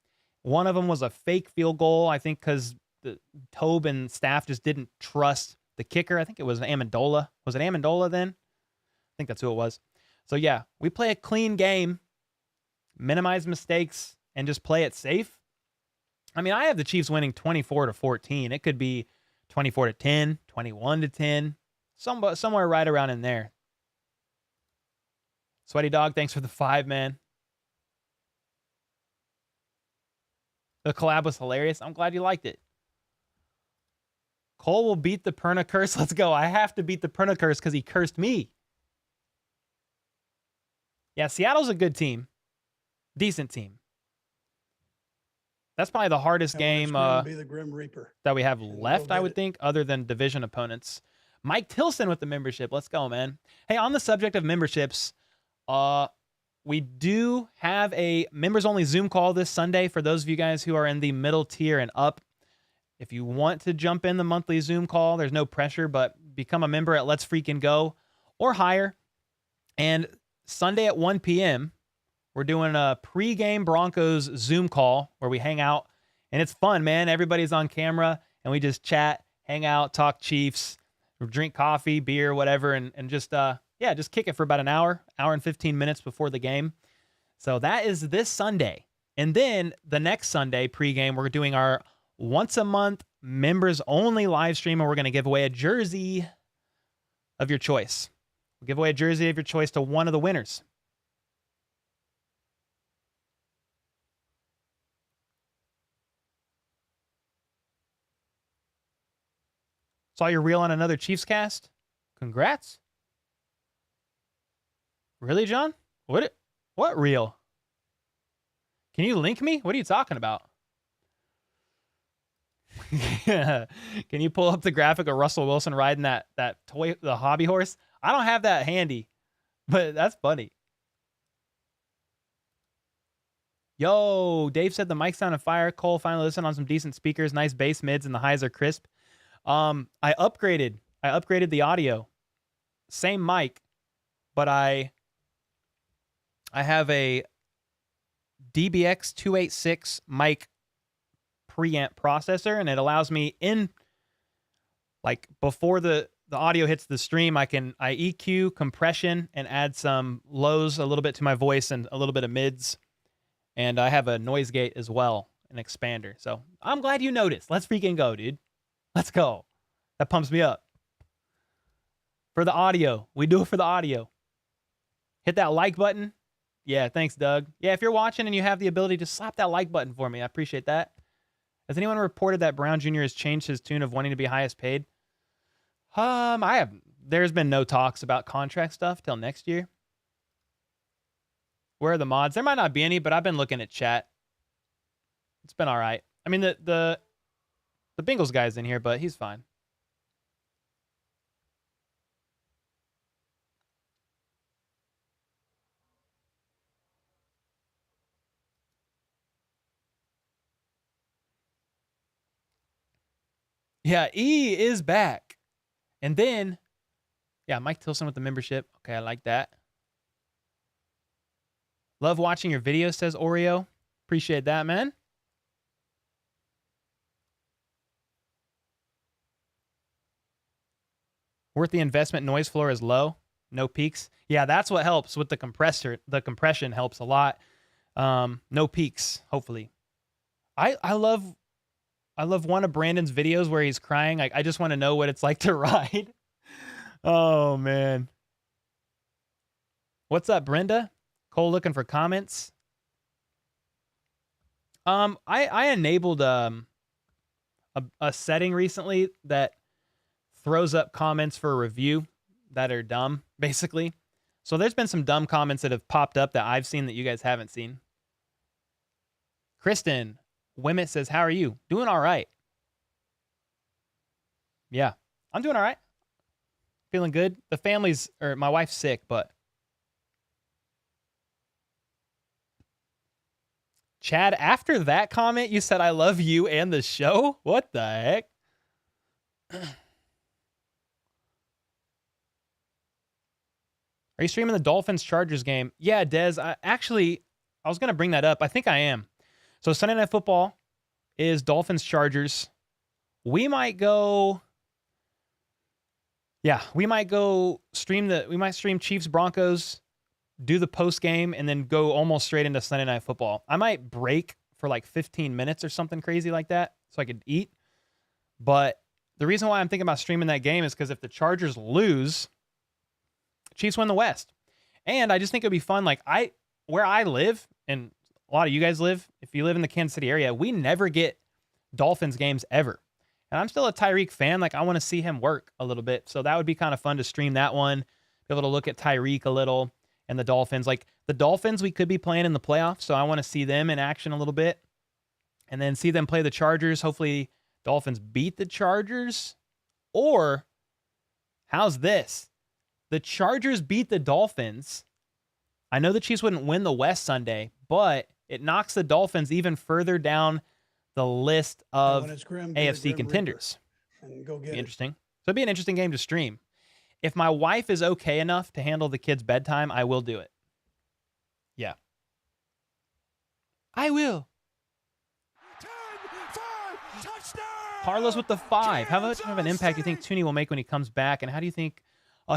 One of them was a fake field goal, I think, because the Tobe and staff just didn't trust the kicker. I think it was Amendola. Was it Amendola then? I think that's who it was. So, yeah, we play a clean game, minimize mistakes, and just play it safe. I mean, I have the Chiefs winning 24-14. It could be 24-10, 21-10, somewhere right around in there. Sweaty Dog, thanks for the 5, man. The collab was hilarious. I'm glad you liked it. Cole will beat the Perna curse. Let's go. I have to beat the Perna curse because he cursed me. Yeah, Seattle's a good team. Decent team. That's probably the hardest game be the Grim Reaper. that we have left, I would think, other than division opponents. Mike Tilson with the membership. Let's go, man. Hey, on the subject of memberships, we do have a members-only Zoom call this Sunday for those of you guys who are in the middle tier and up. If you want to jump in the monthly Zoom call, there's no pressure, but become a member at Let's Freaking Go or higher. And Sunday at 1 p.m., we're doing a pre-game Broncos Zoom call where we hang out, and it's fun, man. Everybody's on camera, and we just chat, hang out, talk Chiefs, drink coffee, beer, whatever, and just just kick it for about an hour and 15 minutes before the game. So that is this Sunday. And then the next Sunday pre-game, we're doing our once-a-month members-only live stream, and we're going to give away a jersey of your choice. We'll give away a jersey of your choice to one of the winners. Saw your reel on another Chiefs cast. Congrats. Really, John? What reel? Can you link me? What are you talking about? Can you pull up the graphic of Russell Wilson riding that toy, the hobby horse? I don't have that handy, but that's funny. Yo, Dave said the mic sounded fire. Cole finally listened on some decent speakers, nice bass mids, and the highs are crisp. I upgraded the audio. Same mic, but I have a DBX 286 mic preamp processor, and it allows me before the audio hits the stream, I EQ, compression, and add some lows a little bit to my voice and a little bit of mids. And I have a noise gate as well, an expander. So I'm glad you noticed. Let's freaking go, dude. Let's go. That pumps me up. For the audio. We do it for the audio. Hit that like button. Yeah, thanks, Doug. Yeah, if you're watching and you have the ability, just slap that like button for me. I appreciate that. Has anyone reported that Brown Jr. has changed his tune of wanting to be highest paid? I have. There's been no talks about contract stuff till next year. Where are the mods? There might not be any, but I've been looking at chat. It's been all right. I mean, the Bengals guy's in here, but he's fine. Yeah, E is back. And then, yeah, Mike Tilson with the membership. Okay, I like that. Love watching your videos, says Oreo. Appreciate that, man. Worth the investment. Noise floor is low. No peaks. Yeah, that's what helps with the compressor. The compression helps a lot. No peaks, hopefully. I love one of Brandon's videos where he's crying. I just want to know what it's like to ride. Oh, man. What's up, Brenda? Cole looking for comments. I enabled a setting recently that throws up comments for a review that are dumb, basically. So there's been some dumb comments that have popped up that I've seen that you guys haven't seen. Kristen Wimmet says, "How are you?" Doing all right. Yeah, I'm doing all right. Feeling good. The family's, or my wife's sick, but Chad, after that comment, you said, "I love you and the show." What the heck? Are you streaming the Dolphins-Chargers game? Yeah, Dez. I was going to bring that up. I think I am. So Sunday Night Football is Dolphins-Chargers. We might go stream Chiefs-Broncos, do the post game, and then go almost straight into Sunday Night Football. I might break for like 15 minutes or something crazy like that so I could eat. But the reason why I'm thinking about streaming that game is because if the Chargers lose, Chiefs win the West. And I just think it'd be fun. Like where I live, and a lot of you guys live, if you live in the Kansas City area, we never get Dolphins games ever. And I'm still a Tyreek fan. Like, I want to see him work a little bit. So that would be kind of fun to stream that one, be able to look at Tyreek a little and the Dolphins. Like, the Dolphins, we could be playing in the playoffs, so I want to see them in action a little bit. And then see them play the Chargers. Hopefully, Dolphins beat the Chargers. Or, how's this? The Chargers beat the Dolphins. I know the Chiefs wouldn't win the West Sunday, but it knocks the Dolphins even further down the list of AFC contenders. Be interesting. So it'd be an interesting game to stream. If my wife is okay enough to handle the kids' bedtime, I will do it. Yeah. I will. Carlos with the 5. How much of an impact do you think Tooney will make when he comes back? And how do you think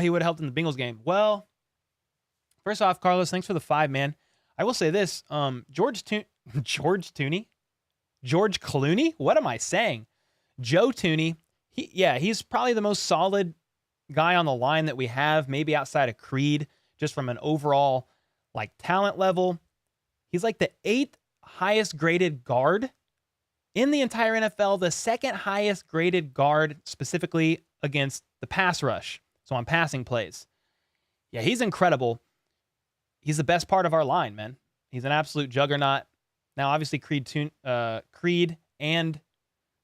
he would have helped in the Bengals game? Well, first off, Carlos, thanks for the 5, man. I will say this. George Tooney? George Clooney? What am I saying? Joe Tooney. He's probably the most solid guy on the line that we have, maybe outside of Creed, just from an overall like talent level. He's like the 8th highest graded guard in the entire NFL, the 2nd highest graded guard specifically against the pass rush. So on passing plays. Yeah, he's incredible. He's the best part of our line, man. He's an absolute juggernaut. Now, obviously, Creed and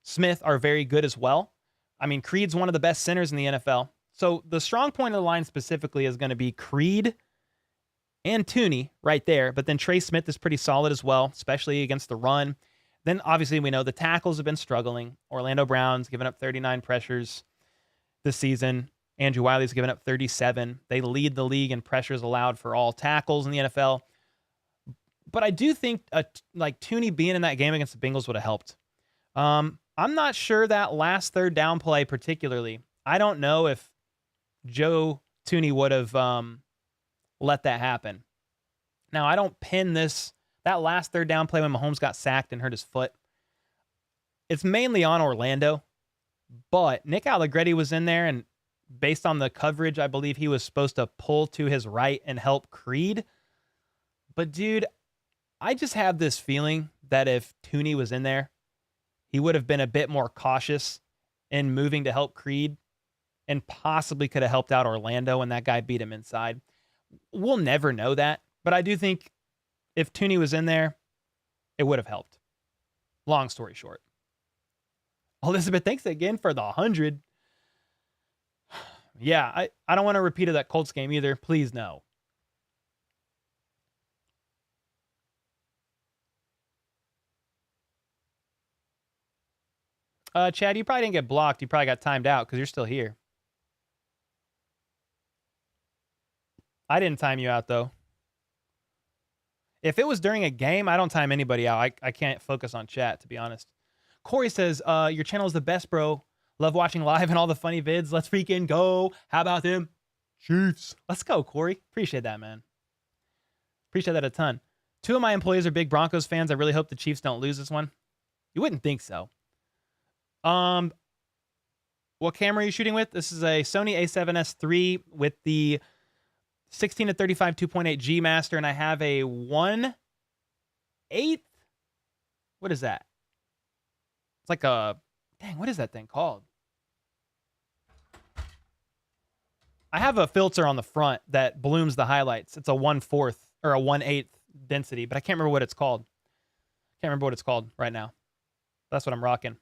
Smith are very good as well. I mean, Creed's one of the best centers in the NFL. So the strong point of the line specifically is going to be Creed and Tooney right there. But then Trey Smith is pretty solid as well, especially against the run. Then, obviously, we know the tackles have been struggling. Orlando Brown's given up 39 pressures this season. Andrew Wiley's given up 37. They lead the league in pressures allowed for all tackles in the NFL. But I do think like Tooney being in that game against the Bengals would have helped. I'm not sure that last third down play particularly. I don't know if Joe Tooney would have let that happen. Now, I don't pin that last third down play when Mahomes got sacked and hurt his foot. It's mainly on Orlando. But Nick Allegretti was in there, and based on the coverage, I believe he was supposed to pull to his right and help Creed. But, dude, I just have this feeling that if Tooney was in there, he would have been a bit more cautious in moving to help Creed and possibly could have helped out Orlando when that guy beat him inside. We'll never know that, but I do think if Tooney was in there, it would have helped. Long story short. Elizabeth, thanks again for the 100. Yeah, I don't want to repeat of that Colts game either. Please, no. Chad, you probably didn't get blocked. You probably got timed out because you're still here. I didn't time you out, though. If it was during a game, I don't time anybody out. I can't focus on chat, to be honest. Corey says, your channel is the best, bro. Love watching live and all the funny vids. Let's freaking go. How about them Chiefs? Let's go, Corey. Appreciate that, man. Appreciate that a ton. 2 of my employees are big Broncos fans. I really hope the Chiefs don't lose this one. You wouldn't think so. What camera are you shooting with? This is a Sony A7S III with the 16 to 35 2.8 G master, and I have a 1/8 What is that? It's like a, dang, what is that thing called? I have a filter on the front that blooms the highlights. It's a 1/4 or a 1/8 density, but I can't remember what it's called. Can't remember what it's called right now. That's what I'm rocking.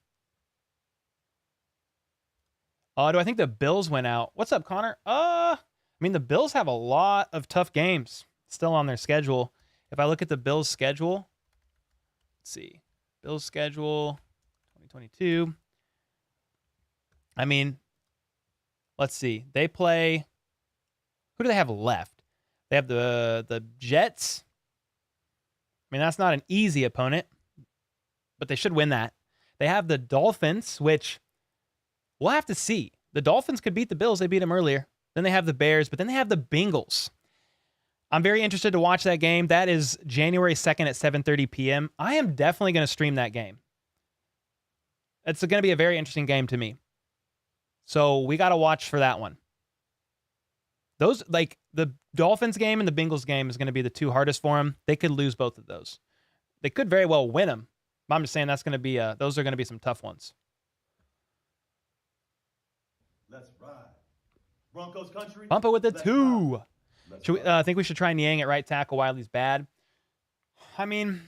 Do I think the Bills went out? What's up, Connor? I mean, the Bills have a lot of tough games still on their schedule. If I look at the Bills' schedule, let's see. Bills' schedule, 2022. I mean, let's see. They play, who do they have left? They have the Jets. I mean, that's not an easy opponent, but they should win that. They have the Dolphins, which we'll have to see. The Dolphins could beat the Bills. They beat them earlier. Then they have the Bears, but then they have the Bengals. I'm very interested to watch that game. That is January 2nd at 7:30 p.m. I am definitely going to stream that game. It's going to be a very interesting game to me. So we got to watch for that one. Those, like the Dolphins game and the Bengals game, is going to be the two hardest for them. They could lose both of those. They could very well win them. But I'm just saying that's going to be those are going to be some tough ones. Let's ride. Broncos country. Bumpa with the Let's 2. ride. Let's Should we, ride. I think we should try Niang at right tackle. Wiley's bad. I mean,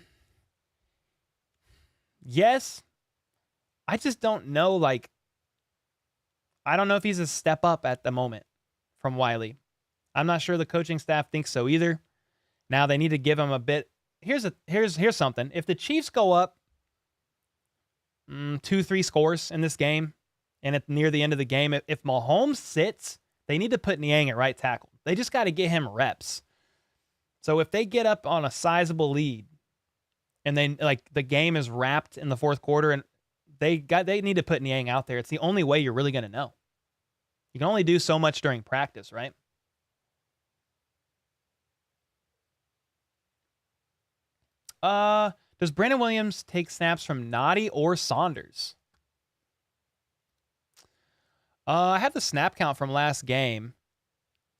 yes. I just don't know. Like, I don't know if he's a step up at the moment from Wiley. I'm not sure the coaching staff thinks so either. Now they need to give him a bit. Here's something. If the Chiefs go up 2-3 scores in this game, and at near the end of the game, if Mahomes sits, they need to put Niang at right tackle. They just got to get him reps. So if they get up on a sizable lead, and then like the game is wrapped in the fourth quarter, and they need to put Niang out there. It's the only way you're really going to know. You can only do so much during practice, right? Does Brandon Williams take snaps from Noddy or Saunders? I have the snap count from last game.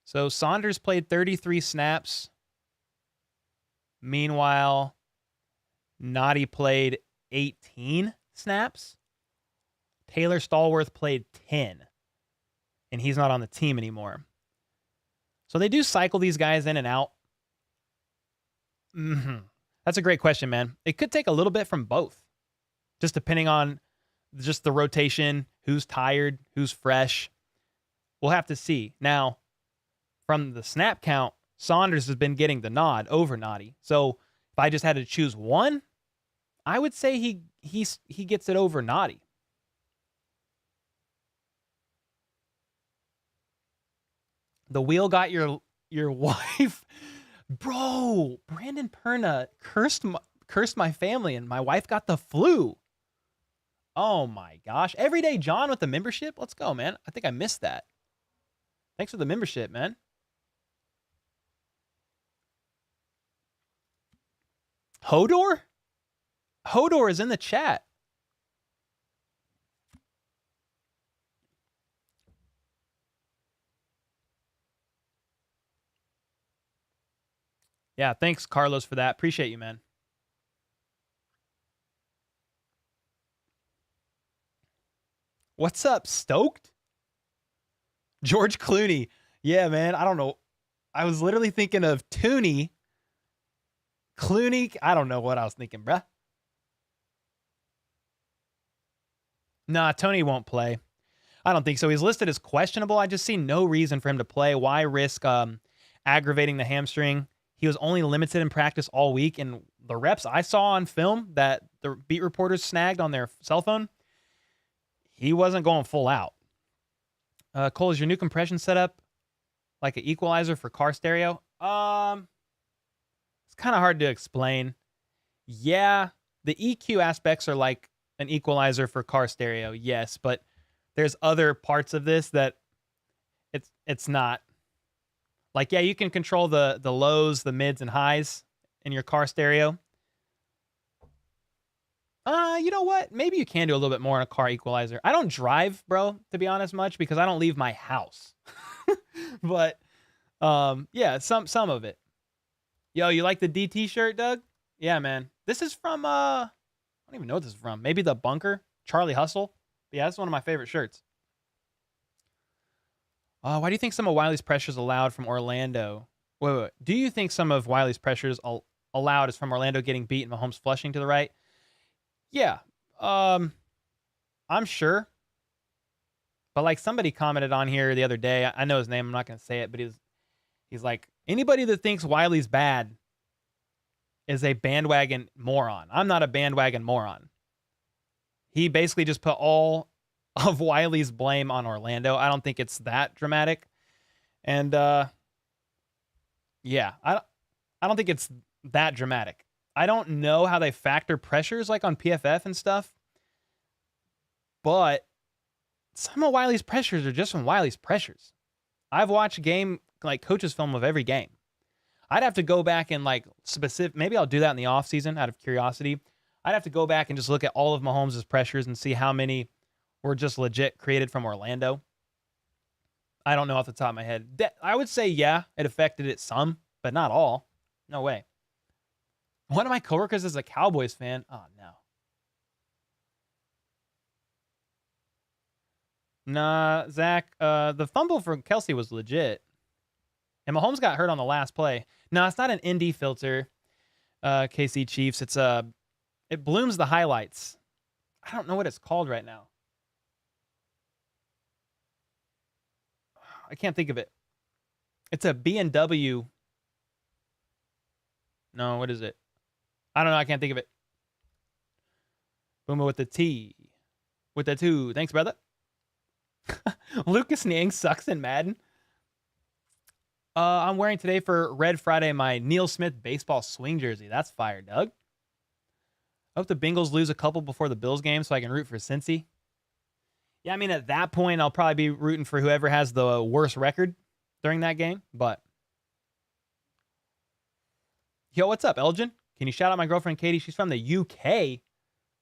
So Saunders played 33 snaps. Meanwhile, Noddy played 18 snaps. Taylor Stallworth played 10. And he's not on the team anymore. So they do cycle these guys in and out. That's a great question, man. It could take a little bit from both. Just depending on just the rotation, who's tired, who's fresh. We'll have to see. Now, from the snap count, Saunders has been getting the nod over Noddy. So if I just had to choose one, I would say he gets it over Noddy. The wheel got your wife. Bro, Brandon Perna cursed my family, and my wife got the flu. Oh my gosh. Everyday John with the membership. Let's go, man. I think I missed that. Thanks for the membership, man. Hodor? Hodor is in the chat. Yeah, thanks, Carlos, for that. Appreciate you, man. What's up, Stoked? George Clooney. Yeah, man. I don't know. I was literally thinking of Tooney. Clooney. I don't know what I was thinking, bruh. Nah, Tony won't play. I don't think so. He's listed as questionable. I just see no reason for him to play. Why risk aggravating the hamstring? He was only limited in practice all week, and the reps I saw on film that the beat reporters snagged on their cell phone, he wasn't going full out. Cole, is your new compression setup like an equalizer for car stereo? It's kind of hard to explain. Yeah, the EQ aspects are like an equalizer for car stereo, yes, but there's other parts of this that it's not. Like, yeah, you can control the lows, the mids, and highs in your car stereo. You know what? Maybe you can do a little bit more in a car equalizer. I don't drive, bro, to be honest, much because I don't leave my house. But yeah, some of it. Yo, you like the DT shirt, Doug? Yeah, man. This is from I don't even know what this is from. Maybe The Bunker, Charlie Hustle. But yeah, that's one of my favorite shirts. Why do you think some of Wiley's pressures allowed from Orlando? Wait. Do you think some of Wiley's pressures allowed is from Orlando getting beat and Mahomes flushing to the right? Yeah. I'm sure. But like somebody commented on here the other day, I know his name, I'm not going to say it, but he's like, anybody that thinks Wiley's bad is a bandwagon moron. I'm not a bandwagon moron. He basically just put all of Wiley's blame on Orlando. I don't think it's that dramatic. And yeah, I don't think it's that dramatic. I don't know how they factor pressures like on PFF and stuff, but some of Wiley's pressures are just from Wiley's pressures. I've watched coaches film of every game. I'd have to go back and maybe I'll do that in the offseason out of curiosity. I'd have to go back and just look at all of Mahomes' pressures and see how many were just legit created from Orlando. I don't know off the top of my head. I would say, yeah, it affected it some, but not all. No way. One of my coworkers is a Cowboys fan. Oh, no. Nah, Zach, the fumble for Kelsey was legit. And Mahomes got hurt on the last play. No, it's not an ND filter, KC Chiefs. It blooms the highlights. I don't know what it's called right now. I can't think of it. It's a B&W. No, what is it? I don't know. I can't think of it. Boomer with the T. With the 2. Thanks, brother. Lucas Niang sucks in Madden. I'm wearing today for Red Friday my Neil Smith baseball swing jersey. That's fire, Doug. I hope the Bengals lose a couple before the Bills game so I can root for Cincy. Yeah, I mean, at that point, I'll probably be rooting for whoever has the worst record during that game. But, yo, what's up, Elgin? Can you shout out my girlfriend, Katie? She's from the UK.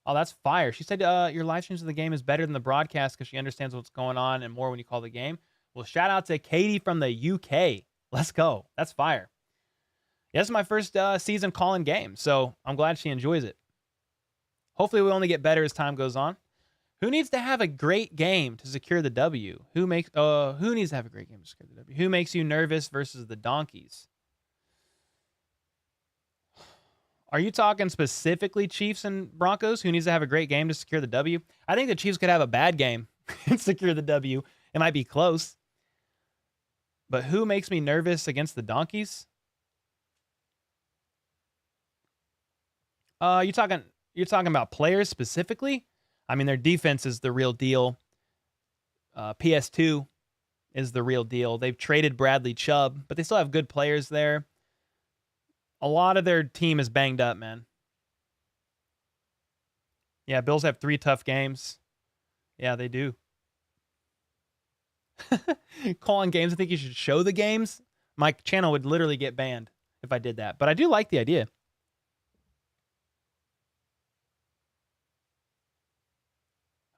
Oh, that's fire. She said your live streams of the game is better than the broadcast because she understands what's going on and more when you call the game. Well, shout out to Katie from the UK. Let's go. That's fire. Yeah, this is my first season calling games, so I'm glad she enjoys it. Hopefully, we only get better as time goes on. Who needs to have a great game to secure the W? Who needs to have a great game to secure the W? Who makes you nervous versus the Donkeys? Are you talking specifically Chiefs and Broncos? Who needs to have a great game to secure the W? I think the Chiefs could have a bad game and secure the W. It might be close. But who makes me nervous against the Donkeys? You're talking about players specifically? I mean, their defense is the real deal. PS2 is the real deal. They've traded Bradley Chubb, but they still have good players there. A lot of their team is banged up, man. Yeah, Bills have 3 tough games. Yeah, they do. Calling games, I think you should show the games. My channel would literally get banned if I did that. But I do like the idea.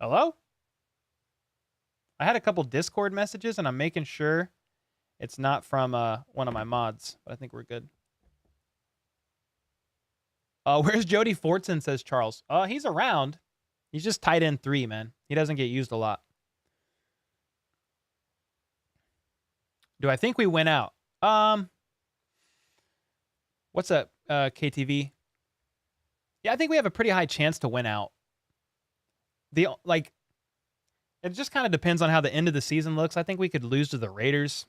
Hello? I had a couple Discord messages, and I'm making sure it's not from one of my mods. But I think we're good. Where's Jody Fortson, says Charles. He's around. He's just tight end 3, man. He doesn't get used a lot. Do I think we went out? What's up, KTV? Yeah, I think we have a pretty high chance to win out. It just kind of depends on how the end of the season looks. I think we could lose to the Raiders.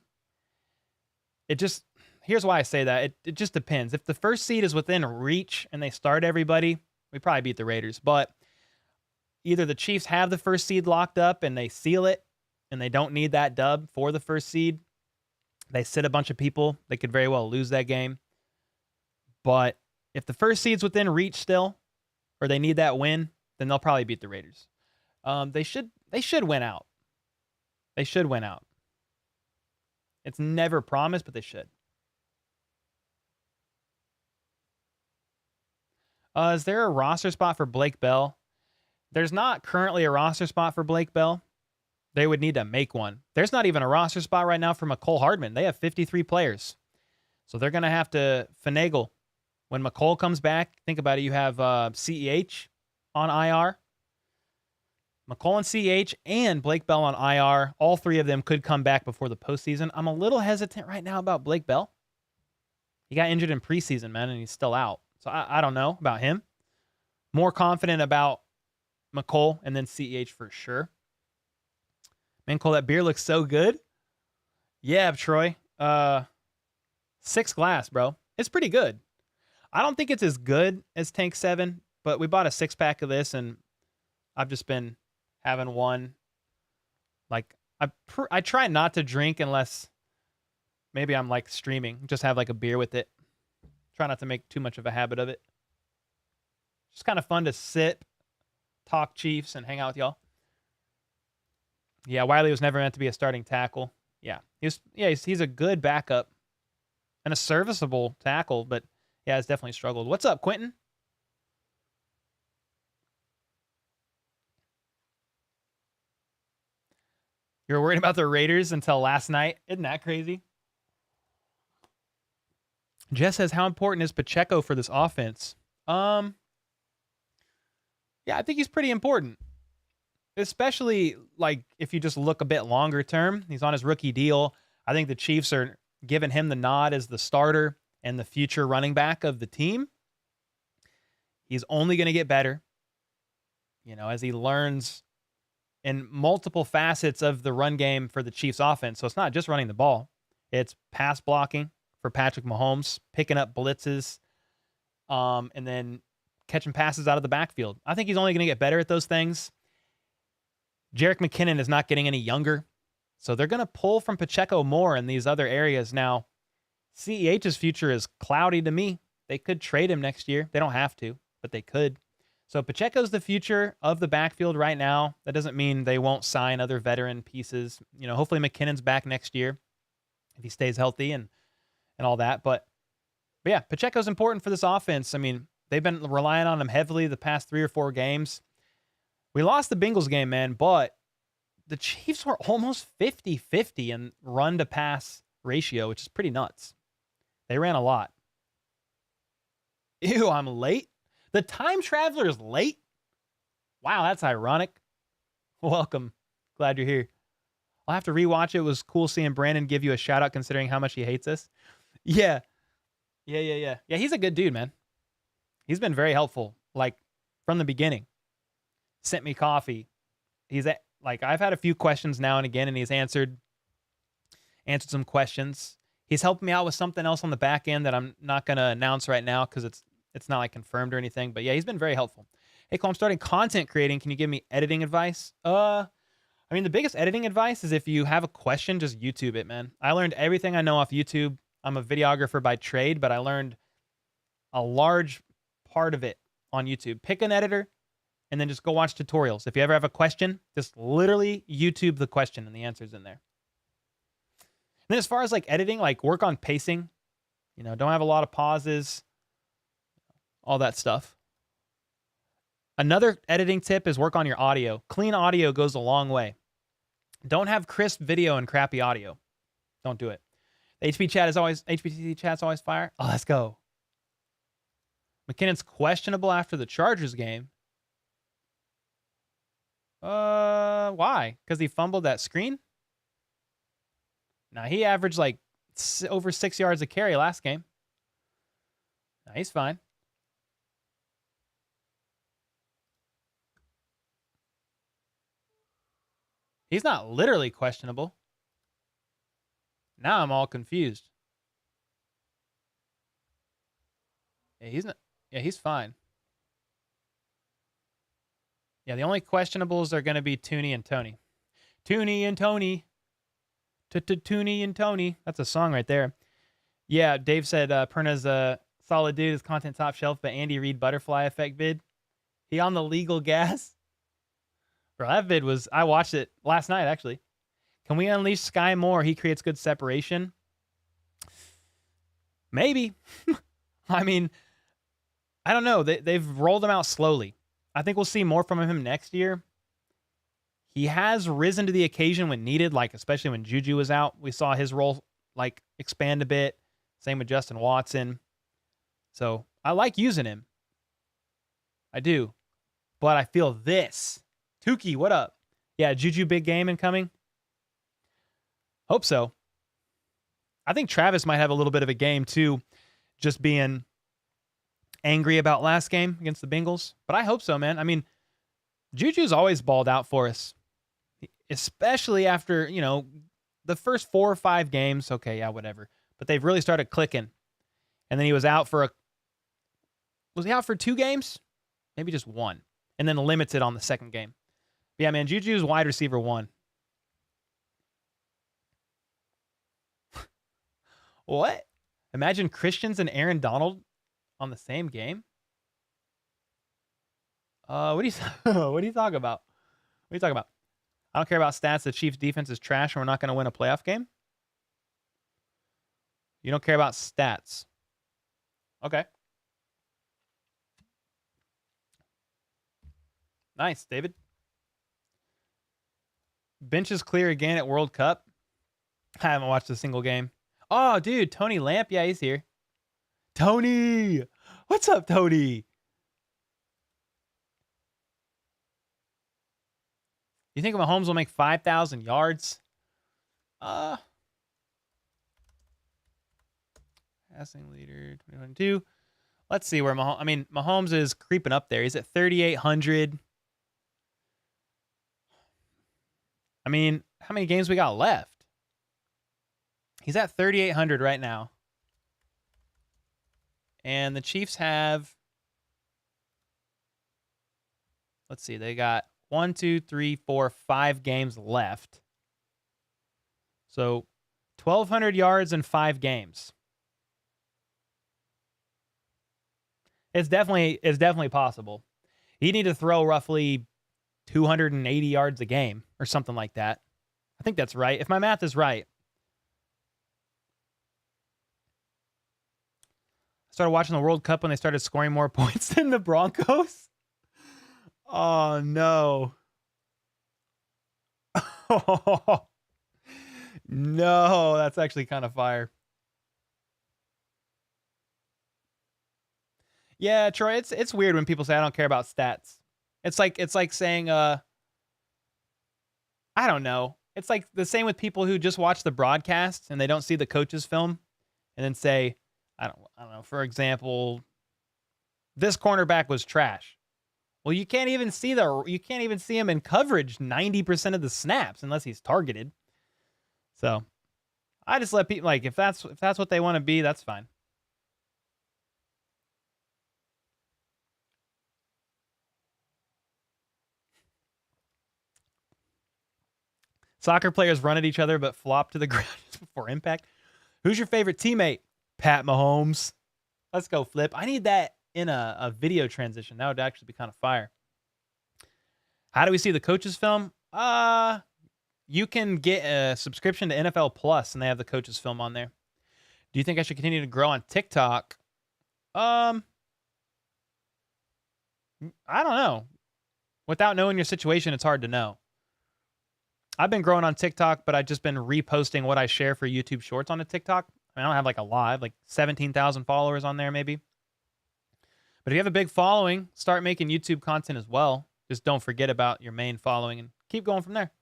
Here's why I say that. It just depends. If the first seed is within reach and they start everybody, we probably beat the Raiders. But either the Chiefs have the first seed locked up and they seal it and they don't need that dub for the first seed. They sit a bunch of people. They could very well lose that game. But if the first seed's within reach still, or they need that win, then they'll probably beat the Raiders. They should win out. They should win out. It's never promised, but they should. Is there a roster spot for Blake Bell? There's not currently a roster spot for Blake Bell. They would need to make one. There's not even a roster spot right now for McCole Hardman. They have 53 players. So they're going to have to finagle. When McCole comes back, think about it. You have CEH. on IR. McColl and CH and Blake Bell on IR. All three of them could come back before the postseason. I'm a little hesitant right now about Blake Bell. He got injured in preseason, man, and he's still out. So I don't know about him. More confident about McColl and then CH for sure. Man, Cole, that beer looks so good. Yeah, Troy. 6 glass, bro. It's pretty good. I don't think it's as good as Tank 7, but we bought a 6-pack of this, and I've just been having one. Like, I try not to drink unless maybe I'm, like, streaming. Just have, like, a beer with it. Try not to make too much of a habit of it. Just kind of fun to sit, talk Chiefs, and hang out with y'all. Yeah, Wiley was never meant to be a starting tackle. Yeah, he's a good backup and a serviceable tackle, but yeah, it's definitely struggled. What's up, Quentin? You were worried about the Raiders until last night. Isn't that crazy? Jess says, how important is Pacheco for this offense? Yeah, I think he's pretty important. Especially, like, if you just look a bit longer term. He's on his rookie deal. I think the Chiefs are giving him the nod as the starter and the future running back of the team. He's only going to get better, you know, as he learns in multiple facets of the run game for the Chiefs offense. So it's not just running the ball. It's pass blocking for Patrick Mahomes, picking up blitzes, and then catching passes out of the backfield. I think he's only going to get better at those things. Jerick McKinnon is not getting any younger, so they're going to pull from Pacheco more in these other areas. Now, CEH's future is cloudy to me. They could trade him next year. They don't have to, but they could. So Pacheco's the future of the backfield right now. That doesn't mean they won't sign other veteran pieces. You know, hopefully McKinnon's back next year if he stays healthy and all that. But yeah, Pacheco's important for this offense. I mean, they've been relying on him heavily the past 3 or 4 games. We lost the Bengals game, man, but the Chiefs were almost 50-50 in run-to-pass ratio, which is pretty nuts. They ran a lot. Ew, I'm late? The time traveler is late? Wow, that's ironic. Welcome. Glad you're here. I'll have to rewatch it. It was cool seeing Brandon give you a shout-out considering how much he hates us. Yeah. Yeah, he's a good dude, man. He's been very helpful, like, from the beginning. Sent me coffee. He's like, I've had a few questions now and again, and he's answered some questions. He's helped me out with something else on the back end that I'm not going to announce right now because it's not like confirmed or anything. But yeah, he's been very helpful. Hey, Cole, I'm starting content creating. Can you give me editing advice? I mean, the biggest editing advice is if you have a question, just YouTube it, man. I learned everything I know off YouTube. I'm a videographer by trade, but I learned a large part of it on YouTube. Pick an editor and then just go watch tutorials. If you ever have a question, just literally YouTube the question and the answer's in there. And then as far as like editing, like work on pacing, you know, don't have a lot of pauses, all that stuff. Another editing tip is work on your audio. Clean audio goes a long way. Don't have crisp video and crappy audio. Don't do it. HPC chat's always fire. Oh, let's go. McKinnon's questionable after the Chargers game. Why? Because he fumbled that screen? Now, he averaged like over 6 yards a carry last game. Now, he's fine. He's not literally questionable. Now I'm all confused. Yeah, he's not. Yeah, he's fine. Yeah, the only questionables are going to be Tooney and Tony. Tooney and Tony. Tooney and Tony. That's a song right there. Yeah, Dave said Perna's a solid dude. His content top shelf, but Andy Reid butterfly effect vid. He on the legal gas. Bro, that vid was... I watched it last night, actually. Can we unleash Sky more? He creates good separation. Maybe. I mean, I don't know. They've rolled him out slowly. I think we'll see more from him next year. He has risen to the occasion when needed, like especially when Juju was out. We saw his role like expand a bit. Same with Justin Watson. So I like using him. I do. but I feel this. Tukey, what up? Yeah, Juju big game incoming. Hope so. I think Travis might have a little bit of a game too, just being angry about last game against the Bengals. But I hope so, man. I mean, Juju's always balled out for us, especially after, the first 4 or 5 games. Okay, yeah, whatever. But they've really started clicking. And then he was out for was he out for 2 games? Maybe just 1. And then limited on the second game. But yeah, man, Juju's wide receiver 1. What? Imagine Christians and Aaron Donald on the same game? What do you what are you talking about? What are you talking about? I don't care about stats. The Chiefs defense is trash and we're not going to win a playoff game? You don't care about stats. Okay. Nice, David. Bench is clear again at World Cup. I haven't watched a single game. Oh, dude, Tony Lamp. Yeah, he's here. Tony! What's up, Tony? You think Mahomes will make 5,000 yards? Passing leader, 2022. Let's see where Mahomes is creeping up there. He's at 3,800. I mean, how many games we got left? He's at 3,800 right now. And the Chiefs have, let's see, they got 1, 2, 3, 4, 5 games left. So 1,200 yards in 5 games. It's definitely possible. You need to throw roughly 280 yards a game or something like that. I think that's right. If my math is right. I started watching the World Cup when they started scoring more points than the Broncos. Oh, no. Oh, no, that's actually kind of fire. Yeah, Troy, it's weird when people say I don't care about stats. It's like saying I don't know. It's like the same with people who just watch the broadcast and they don't see the coach's film and then say, I don't know, for example, this cornerback was trash. Well, you can't even see him in coverage 90% of the snaps unless he's targeted. So, I just let people, like, if that's what they want to be, that's fine. Soccer players run at each other but flop to the ground before impact. Who's your favorite teammate? Pat Mahomes. Let's go, Flip. I need that in a video transition. That would actually be kind of fire. How do we see the coaches film? You can get a subscription to NFL Plus, and they have the coaches film on there. Do you think I should continue to grow on TikTok? I don't know. Without knowing your situation, it's hard to know. I've been growing on TikTok, but I've just been reposting what I share for YouTube Shorts on a TikTok. I don't have like a lot. I have like 17,000 followers on there maybe. But if you have a big following, start making YouTube content as well. Just don't forget about your main following and keep going from there.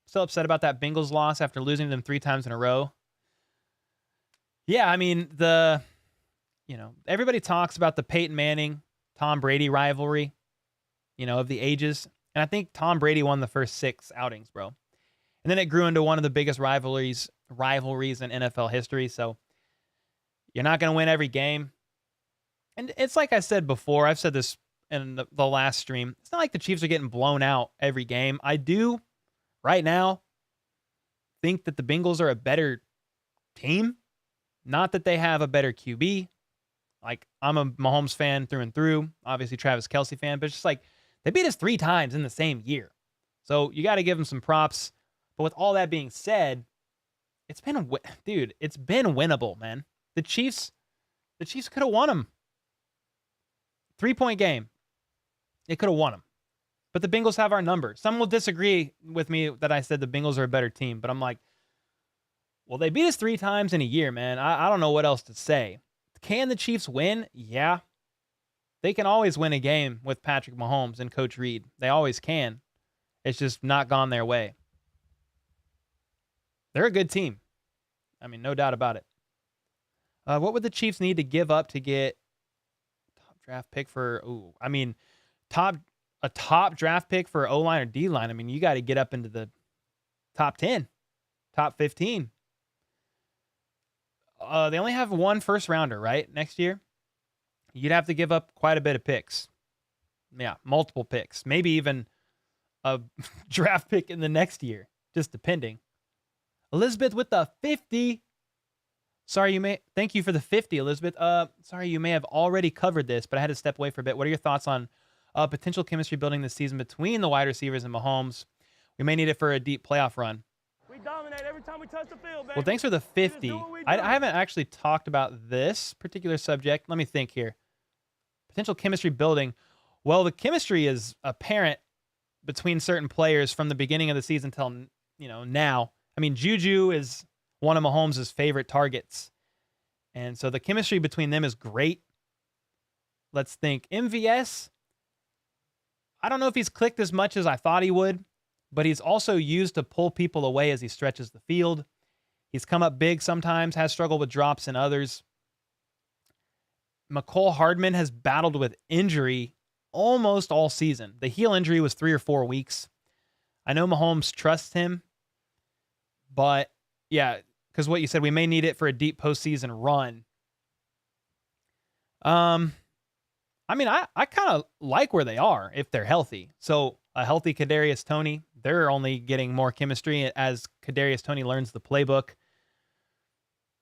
Still upset about that Bengals loss after losing to them 3 times in a row. Yeah, I mean, everybody talks about the Peyton Manning, Tom Brady rivalry, of the ages. And I think Tom Brady won the first 6 outings, bro. And then it grew into one of the biggest rivalries in NFL history. So you're not going to win every game. And it's like I said before, I've said this in the last stream. It's not like the Chiefs are getting blown out every game. I do, right now, think that the Bengals are a better team. Not that they have a better QB. Like, I'm a Mahomes fan through and through. Obviously, Travis Kelce fan. But it's just like, they beat us 3 times in the same year. So you got to give them some props. But with all that being said, it's been winnable, man. The Chiefs could have won them. 3-point game. They could have won them. But the Bengals have our number. Some will disagree with me that I said the Bengals are a better team. But I'm like, well, they beat us 3 times in a year, man. I don't know what else to say. Can the Chiefs win? Yeah. They can always win a game with Patrick Mahomes and Coach Reed. They always can. It's just not gone their way. They're a good team. I mean, no doubt about it. What would the Chiefs need to give up to get top draft pick for? A top draft pick for O-line or D-line. I mean, you got to get up into the top 10, top 15. They only have one first rounder, right? Next year, you'd have to give up quite a bit of picks. Yeah, multiple picks, maybe even a draft pick in the next year, just depending. Elizabeth with the 50. Thank you for the 50, Elizabeth. Sorry, you may have already covered this, but I had to step away for a bit. What are your thoughts on potential chemistry building this season between the wide receivers and Mahomes? We may need it for a deep playoff run. We dominate every time we touch the field, baby. Well, thanks for the 50. do what we do. I haven't actually talked about this particular subject. Let me think here. Potential chemistry building. Well, the chemistry is apparent between certain players from the beginning of the season till now. I mean, Juju is one of Mahomes' favorite targets. And so the chemistry between them is great. Let's think. MVS, I don't know if he's clicked as much as I thought he would, but he's also used to pull people away as he stretches the field. He's come up big sometimes, has struggled with drops in others. McCole Hardman has battled with injury almost all season. The heel injury was 3 or 4 weeks. I know Mahomes trusts him, but yeah, because what you said, we may need it for a deep postseason run. I mean, I kind of like where they are if they're healthy. So a healthy Kadarius Toney, they're only getting more chemistry as Kadarius Toney learns the playbook.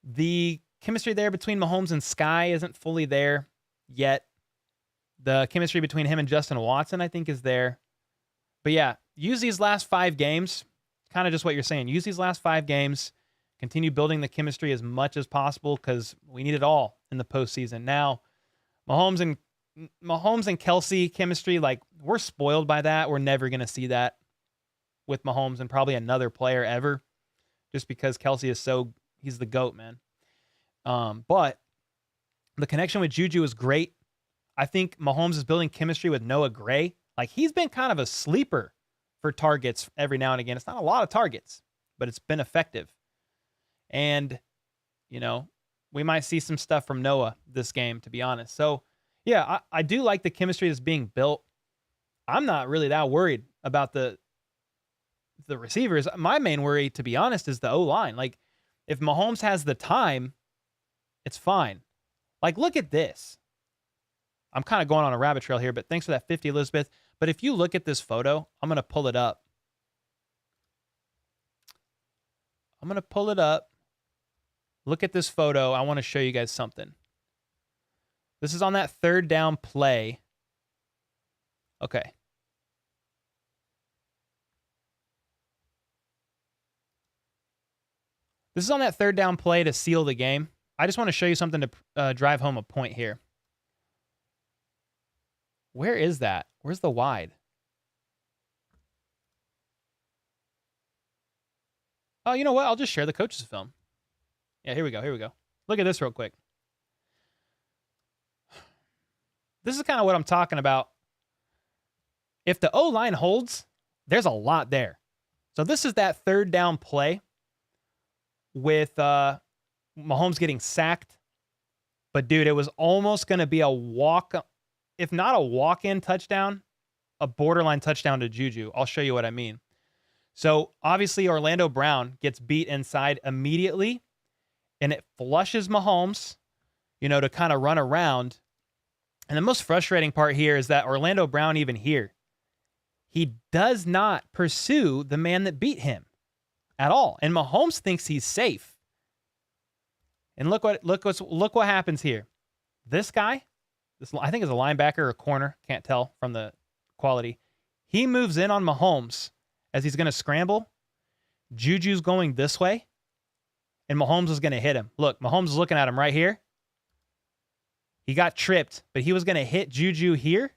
The chemistry there between Mahomes and Sky isn't fully there yet. The chemistry between him and Justin Watson, I think, is there. But yeah, use these last 5 games, kind of just what you're saying. Use these last 5 games, continue building the chemistry as much as possible because we need it all in the postseason. Now, Mahomes and Kelsey chemistry, like, we're spoiled by that. We're never going to see that with Mahomes and probably another player ever, just because Kelsey is he's the GOAT, man. But the connection with Juju is great. I think Mahomes is building chemistry with Noah Gray. Like, he's been kind of a sleeper for targets every now and again. It's not a lot of targets, but it's been effective. And, we might see some stuff from Noah this game, to be honest. So, yeah, I do like the chemistry that's being built. I'm not really that worried about the receivers. My main worry, to be honest, is the O-line. Like, if Mahomes has the time, it's fine. Like, look at this. I'm kind of going on a rabbit trail here, but thanks for that 50, Elizabeth. But if you look at this photo, I'm going to pull it up. Look at this photo. I want to show you guys something. This is on that 3rd down play. Okay. This is on that 3rd down play to seal the game. I just want to show you something to drive home a point here. Where is that? Where's the wide? Oh, you know what? I'll just share the coach's film. Yeah, here we go. Look at this real quick. This is kind of what I'm talking about. If the O-line holds, there's a lot there. So this is that 3rd down play with Mahomes getting sacked. But, dude, it was almost going to be a walk, if not a walk-in touchdown, a borderline touchdown to Juju. I'll show you what I mean. So, obviously, Orlando Brown gets beat inside immediately, and it flushes Mahomes, to kind of run around. And the most frustrating part here is that Orlando Brown, even here, he does not pursue the man that beat him at all. And Mahomes thinks he's safe. And look what happens here. This guy, I think is a linebacker or a corner, can't tell from the quality. He moves in on Mahomes as he's going to scramble. Juju's going this way, and Mahomes is going to hit him. Look, Mahomes is looking at him right here. He got tripped, but he was going to hit Juju here.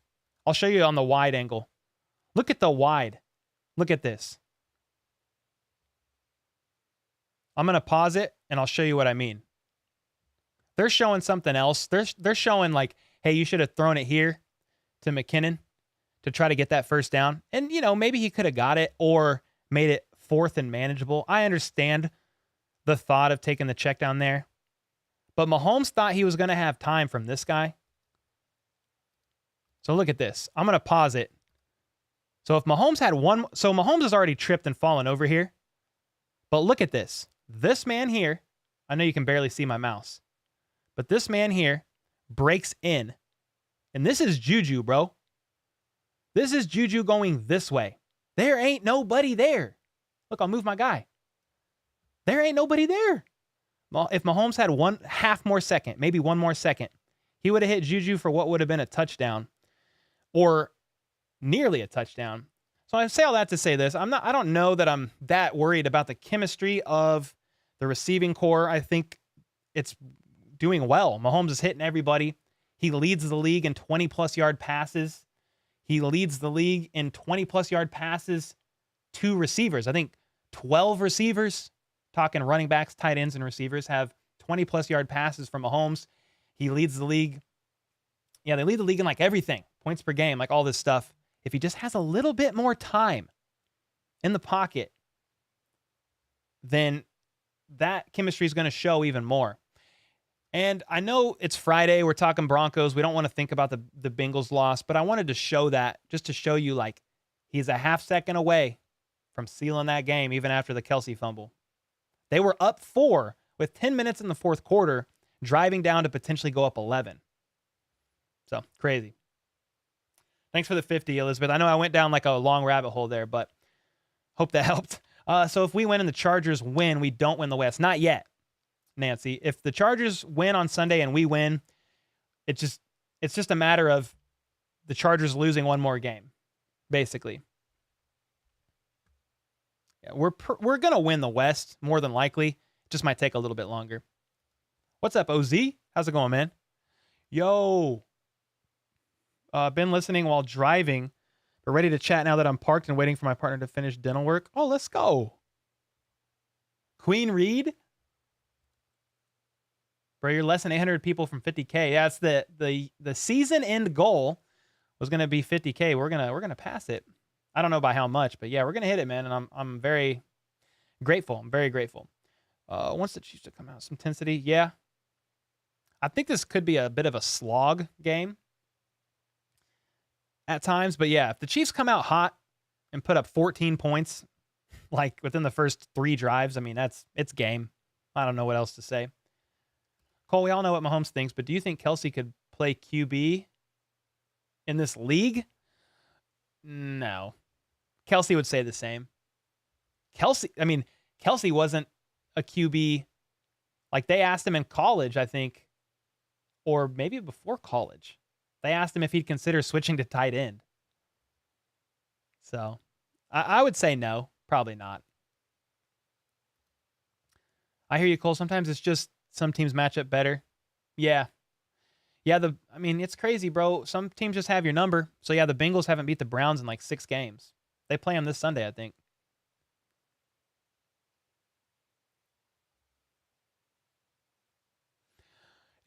I'll show you on the wide angle. Look at the wide. Look at this. I'm going to pause it, and I'll show you what I mean. They're showing something else. They're showing, like, hey, you should have thrown it here to McKinnon to try to get that first down. And, maybe he could have got it or made it fourth and manageable. I understand the thought of taking the check down there. But Mahomes thought he was going to have time from this guy. So look at this. I'm going to pause it. So if Mahomes had one, so Mahomes has already tripped and fallen over here. But look at this. This man here, I know you can barely see my mouse, but this man here breaks in. And this is Juju, bro. This is Juju going this way. There ain't nobody there. Look, I'll move my guy. There ain't nobody there. Well, if Mahomes had half more second, maybe one more second, he would have hit Juju for what would have been a touchdown or nearly a touchdown. So I say all that to say this. I don't know that I'm that worried about the chemistry of the receiving core. I think it's doing well. Mahomes is hitting everybody. He leads the league in 20-plus yard passes. He leads the league in 20-plus yard passes to receivers. I think 12 receivers, talking running backs, tight ends, and receivers, have 20-plus yard passes from Mahomes. He leads the league. Yeah, they lead the league in like everything. Points per game, like all this stuff. If he just has a little bit more time in the pocket, then that chemistry is going to show even more. And I know it's Friday. We're talking Broncos. We don't want to think about the Bengals loss, but I wanted to show that just to show you, like, he's a half second away from sealing that game even after the Kelsey fumble. They were up 4 with 10 minutes in the fourth quarter, driving down to potentially go up 11. So, crazy. Thanks for the 50, Elizabeth. I know I went down like a long rabbit hole there, but hope that helped. So if we win and the Chargers win, we don't win the West. Not yet, Nancy. If the Chargers win on Sunday and we win, it's just a matter of the Chargers losing one more game, basically. Yeah, we're going to win the West more than likely. It just might take a little bit longer. What's up, OZ? How's it going, man? Yo. Been listening while driving, but ready to chat now that I'm parked and waiting for my partner to finish dental work. Oh, let's go. Queen Reed? Bro, you're less than 800 people from 50K. Yeah, it's the season end goal was going to be 50K. We're going to pass it. I don't know by how much, but yeah, we're going to hit it, man, and I'm very grateful. I'm very grateful. Wants the Chiefs to come out some intensity. Yeah. I think this could be a bit of a slog game at times, but yeah, if the Chiefs come out hot and put up 14 points like within the first 3 drives, I mean, it's game. I don't know what else to say. Cole, we all know what Mahomes thinks, but do you think Kelsey could play QB in this league? No. Kelsey would say the same. Kelsey wasn't a QB. Like, they asked him in college, I think, or maybe before college. They asked him if he'd consider switching to tight end. So I would say no, probably not. I hear you, Cole. Sometimes it's just some teams match up better. Yeah. Yeah, it's crazy, bro. Some teams just have your number. So yeah, the Bengals haven't beat the Browns in like 6 games. They play them this Sunday, I think.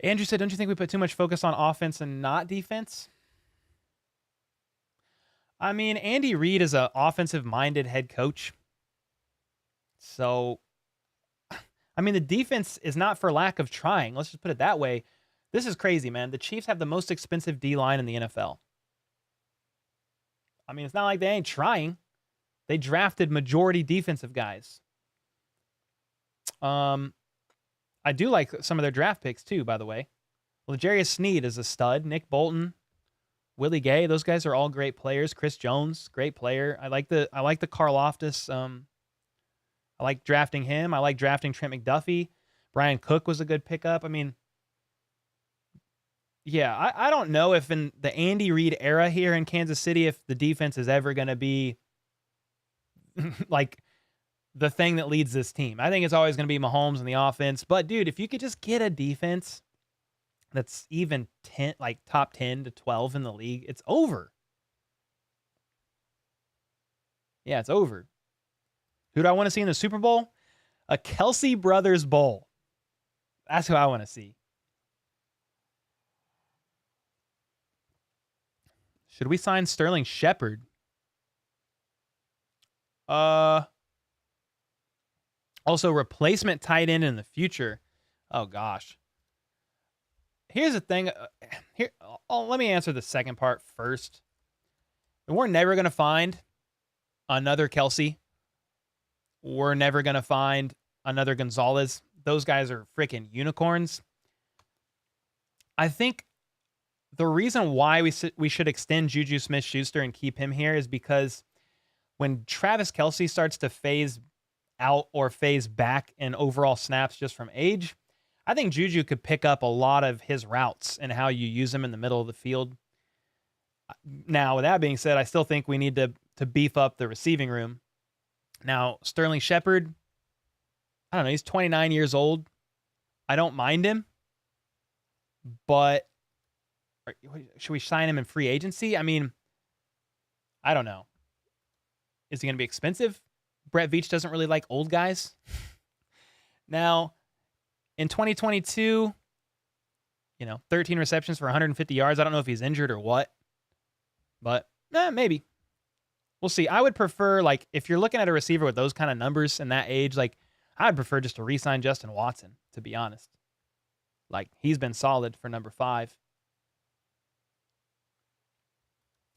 Andrew said, don't you think we put too much focus on offense and not defense? I mean, Andy Reid is an offensive-minded head coach. So, I mean, the defense is not for lack of trying. Let's just put it that way. This is crazy, man. The Chiefs have the most expensive D-line in the NFL. I mean, it's not like they ain't trying. They drafted majority defensive guys. I do like some of their draft picks, too, by the way. L'Jarius Sneed is a stud. Nick Bolton, Willie Gay, those guys are all great players. Chris Jones, great player. I like the Karlaftis. I like drafting him. I like drafting Trent McDuffie. Brian Cook was a good pickup. I mean, yeah, I don't know if in the Andy Reid era here in Kansas City, if the defense is ever going to be like the thing that leads this team. I think it's always going to be Mahomes and the offense. But, dude, if you could just get a defense that's even 10, like top 10 to 12 in the league, it's over. Yeah, it's over. Who do I want to see in the Super Bowl? A Kelsey Brothers Bowl. That's who I want to see. Should we sign Sterling Shepard? Also, replacement tight end in the future. Oh, gosh. Here's the thing. Let me answer the second part first. We're never going to find another Kelsey. We're never going to find another Gonzalez. Those guys are freaking unicorns. I think the reason why we should extend Juju Smith-Schuster and keep him here is because when Travis Kelce starts to phase out or phase back in overall snaps just from age, I think Juju could pick up a lot of his routes and how you use him in the middle of the field. Now, with that being said, I still think we need to beef up the receiving room. Now, Sterling Shepard, I don't know, he's 29 years old. I don't mind him, but should we sign him in free agency? I mean, I don't know. Is he going to be expensive? Brett Veach doesn't really like old guys. Now, in 2022, 13 receptions for 150 yards. I don't know if he's injured or what, but maybe. We'll see. I would prefer, if you're looking at a receiver with those kind of numbers and that age, I would prefer just to re-sign Justin Watson, to be honest. He's been solid for number 5.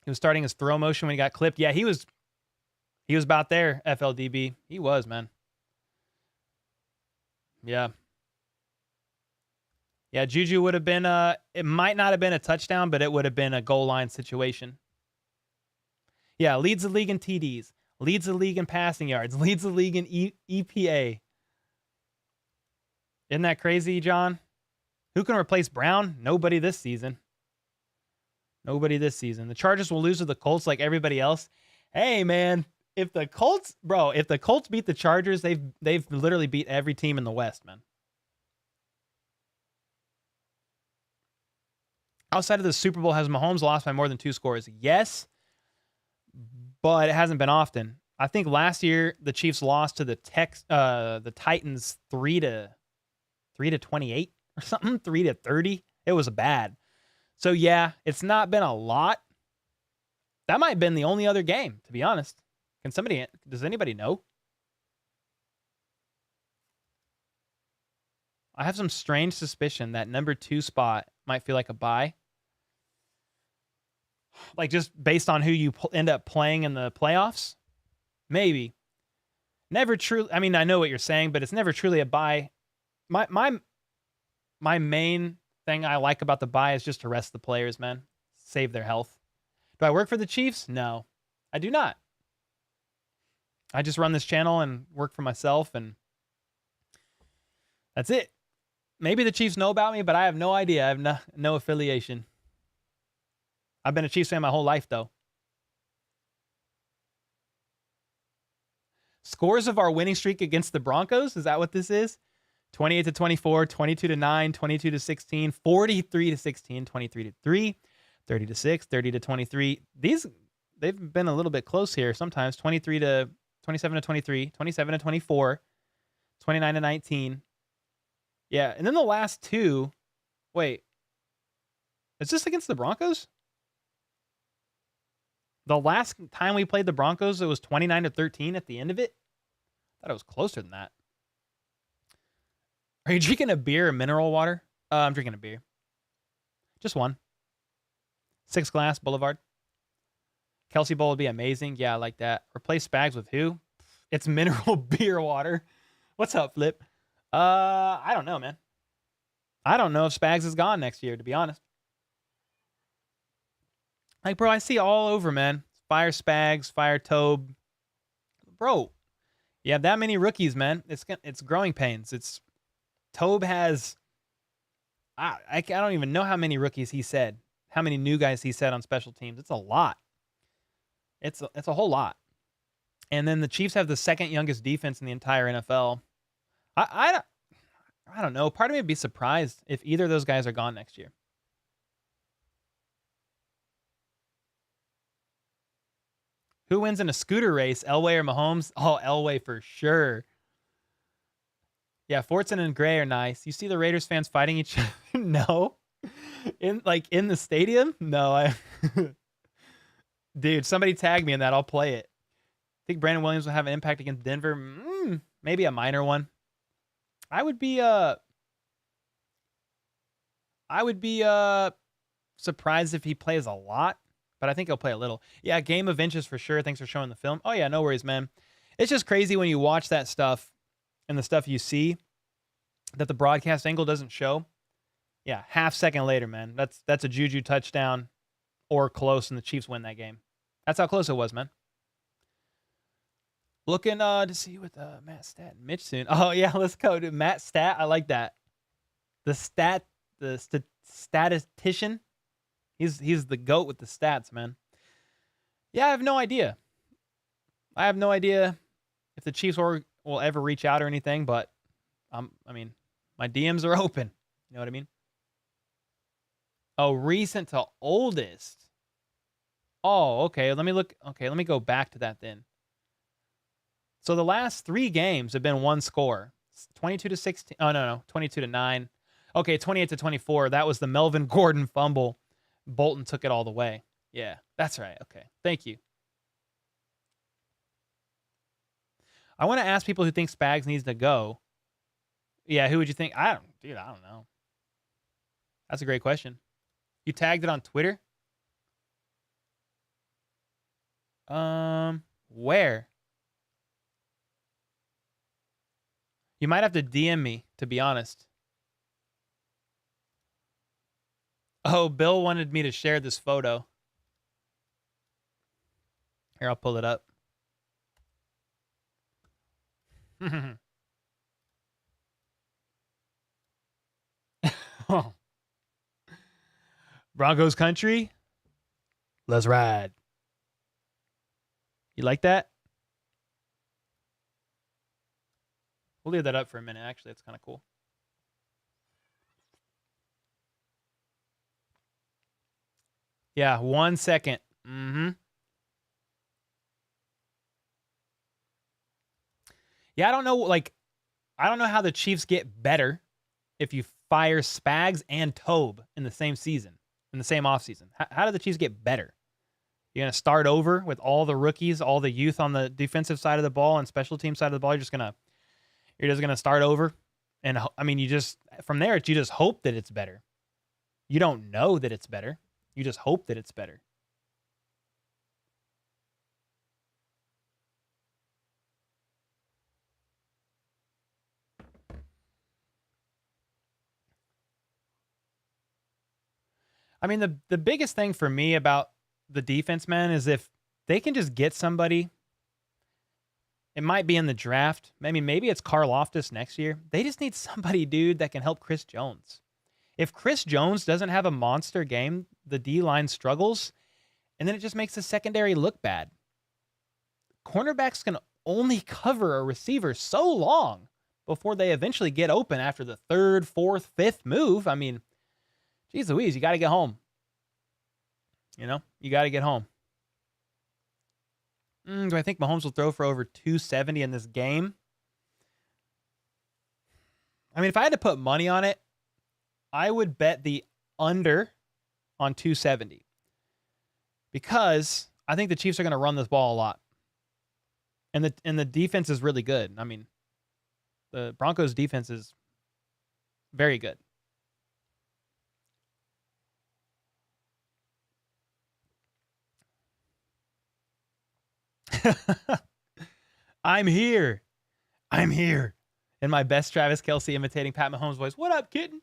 He was starting his throw motion when he got clipped. Yeah, he was about there, FLDB. He was, man. Yeah. Yeah, Juju would have been, it might not have been a touchdown, but it would have been a goal line situation. Yeah, leads the league in TDs, leads the league in passing yards, leads the league in EPA. Isn't that crazy, John? Who can replace Brown? Nobody this season. Nobody this season. The Chargers will lose to the Colts like everybody else. Hey, man, if the Colts beat the Chargers, they've literally beat every team in the West, man. Outside of the Super Bowl, has Mahomes lost by more than 2 scores? Yes, but it hasn't been often. I think last year the Chiefs lost to the Titans 3-28 or something, 3-30. It was bad. So yeah, it's not been a lot. That might have been the only other game, to be honest. Does anybody know? I have some strange suspicion that number 2 spot might feel like a bye. Just based on who you end up playing in the playoffs? Maybe. Never truly. I mean, I know what you're saying, but it's never truly a bye. My main thing I like about the bye is just to rest the players, man. Save their health. Do I work for the Chiefs? No, I do not. I just run this channel and work for myself, and that's it. Maybe the Chiefs know about me, but I have no idea. I have no affiliation. I've been a Chiefs fan my whole life, though. Scores of our winning streak against the Broncos? Is that what this is? 28-24, 22-9, 22-16, 43-16, 23-3, 30-6, 30-23. They've been a little bit close here sometimes. 27-23, 27-24, 29-19. Yeah, and then the last 2. Wait, is this against the Broncos? The last time we played the Broncos, it was 29-13 at the end of it. I thought it was closer than that. Are you drinking a beer or mineral water? I'm drinking a beer. Just one. 6 Glass Boulevard. Kelsey Bowl would be amazing. Yeah, I like that. Replace Spags with who? It's mineral beer water. What's up, Flip? I don't know, man. I don't know if Spags is gone next year, to be honest. Bro, I see all over, man. Fire Spags, fire Tobe. Bro, you have that many rookies, man. It's growing pains. Tobe has, I don't even know how many rookies he said. How many new guys he said on special teams. It's a lot. It's a whole lot. And then the Chiefs have the second youngest defense in the entire NFL. I don't know. Part of me would be surprised if either of those guys are gone next year. Who wins in a scooter race, Elway or Mahomes? Oh, Elway for sure. Yeah, Fortson and Gray are nice. You see the Raiders fans fighting each other? No. In the stadium? No. Dude, somebody tag me in that. I'll play it. Think Brandon Williams will have an impact against Denver? Maybe a minor one. I would be surprised if he plays a lot, but I think he'll play a little. Yeah, game of inches for sure. Thanks for showing the film. Oh yeah, no worries, man. It's just crazy when you watch that stuff and the stuff you see that the broadcast angle doesn't show. Yeah, half second later, man. That's a Juju touchdown or close, and the Chiefs win that game. That's how close it was, man. Looking to see what Matt Stat and Mitch soon. Oh yeah, let's go to Matt Stat. I like that. The statistician. He's the GOAT with the stats, man. Yeah, I have no idea. I have no idea if the Chiefs will ever reach out or anything, but I mean, my DMs are open. You know what I mean? Oh, recent to oldest. Oh, okay. Let me look. Okay, let me go back to that then. So the last 3 games have been one score. 22-16. Oh, no. 22-9. Okay, 28-24. That was the Melvin Gordon fumble. Bolton took it all the way. Yeah, that's right. Okay, thank you. I want to ask people who think Spags needs to go. Yeah, who would you think? I don't know. That's a great question. You tagged it on Twitter? Where? You might have to DM me, to be honest. Oh, Bill wanted me to share this photo. Here, I'll pull it up. Broncos country. Let's ride. You like that? We'll leave that up for a minute. Actually, it's kind of cool. Yeah, 1 second. Yeah, I don't know. I don't know how the Chiefs get better if you fire Spags and Tobe in the same season, in the same offseason. How do the Chiefs get better? You're going to start over with all the rookies, all the youth on the defensive side of the ball and special team side of the ball. You're just going to start over. And I mean, from there, you just hope that it's better. You don't know that it's better. You just hope that it's better. I mean, the biggest thing for me about the defense, man, is if they can just get somebody, it might be in the draft. Maybe it's Karlaftis next year. They just need somebody, dude, that can help Chris Jones. If Chris Jones doesn't have a monster game, the D-line struggles, and then it just makes the secondary look bad. Cornerbacks can only cover a receiver so long before they eventually get open after the 3rd, 4th, 5th move. I mean, geez Louise, you got to get home. You got to get home. Do I think Mahomes will throw for over 270 in this game? I mean, if I had to put money on it, I would bet the under on 270 because I think the Chiefs are going to run this ball a lot. And the defense is really good. I mean, the Broncos defense is very good. I'm here. In my best Travis Kelce imitating Pat Mahomes voice. What up, kitten?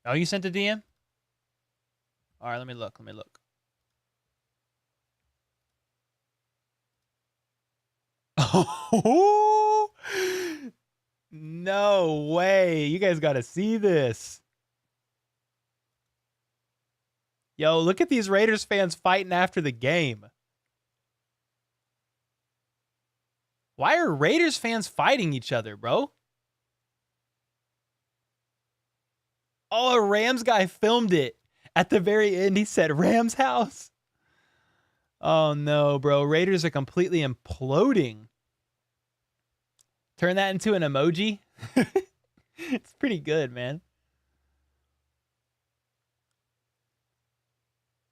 Oh, you sent a DM? All right, let me look. Oh, no way. You guys got to see this. Yo, look at these Raiders fans fighting after the game. Why are Raiders fans fighting each other, bro? Oh, a Rams guy filmed it. At the very end, he said, Rams house. Oh, no, bro. Raiders are completely imploding. Turn that into an emoji. It's pretty good, man.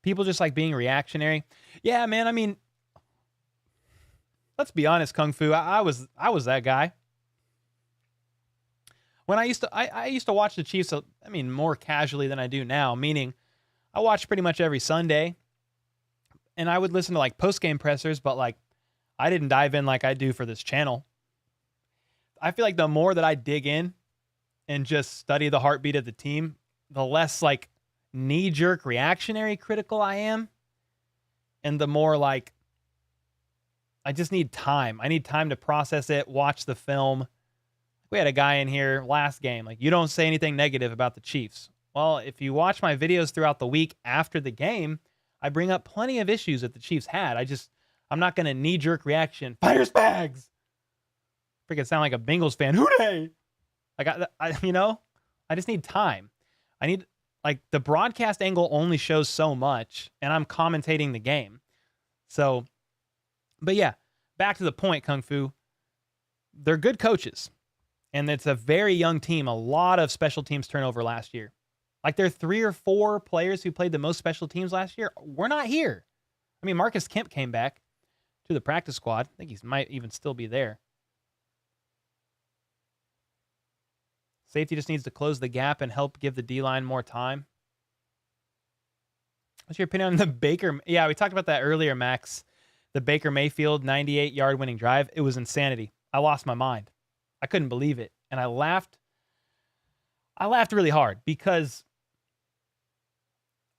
People just like being reactionary. Yeah, man. I mean, let's be honest, Kung Fu. I was that guy. When I used to watch the Chiefs, I mean, more casually than I do now, meaning I watched pretty much every Sunday, and I would listen to like post-game pressers, but like I didn't dive in like I do for this channel. I feel like the more that I dig in and just study the heartbeat of the team, the less like knee-jerk reactionary critical I am, and the more like I just need time. I need time to process it, watch the film. We had a guy in here last game, like, you don't say anything negative about the Chiefs. Well, if you watch my videos throughout the week after the game, I bring up plenty of issues that the Chiefs had. I'm not going to knee-jerk reaction. Fire Spags! Freaking sound like a Bengals fan. Hooray! I just need time. I need, like, the broadcast angle only shows so much, and I'm commentating the game. So, but yeah, back to the point, Kung Fu. They're good coaches. And it's a very young team. A lot of special teams turnover last year. Like, there are 3 or 4 players who played the most special teams last year. We're not here. I mean, Marcus Kemp came back to the practice squad. I think he might even still be there. Safety just needs to close the gap and help give the D-line more time. What's your opinion on the Baker? Yeah, we talked about that earlier, Max. The Baker Mayfield 98-yard winning drive. It was insanity. I lost my mind. I couldn't believe it. And I laughed. I laughed really hard because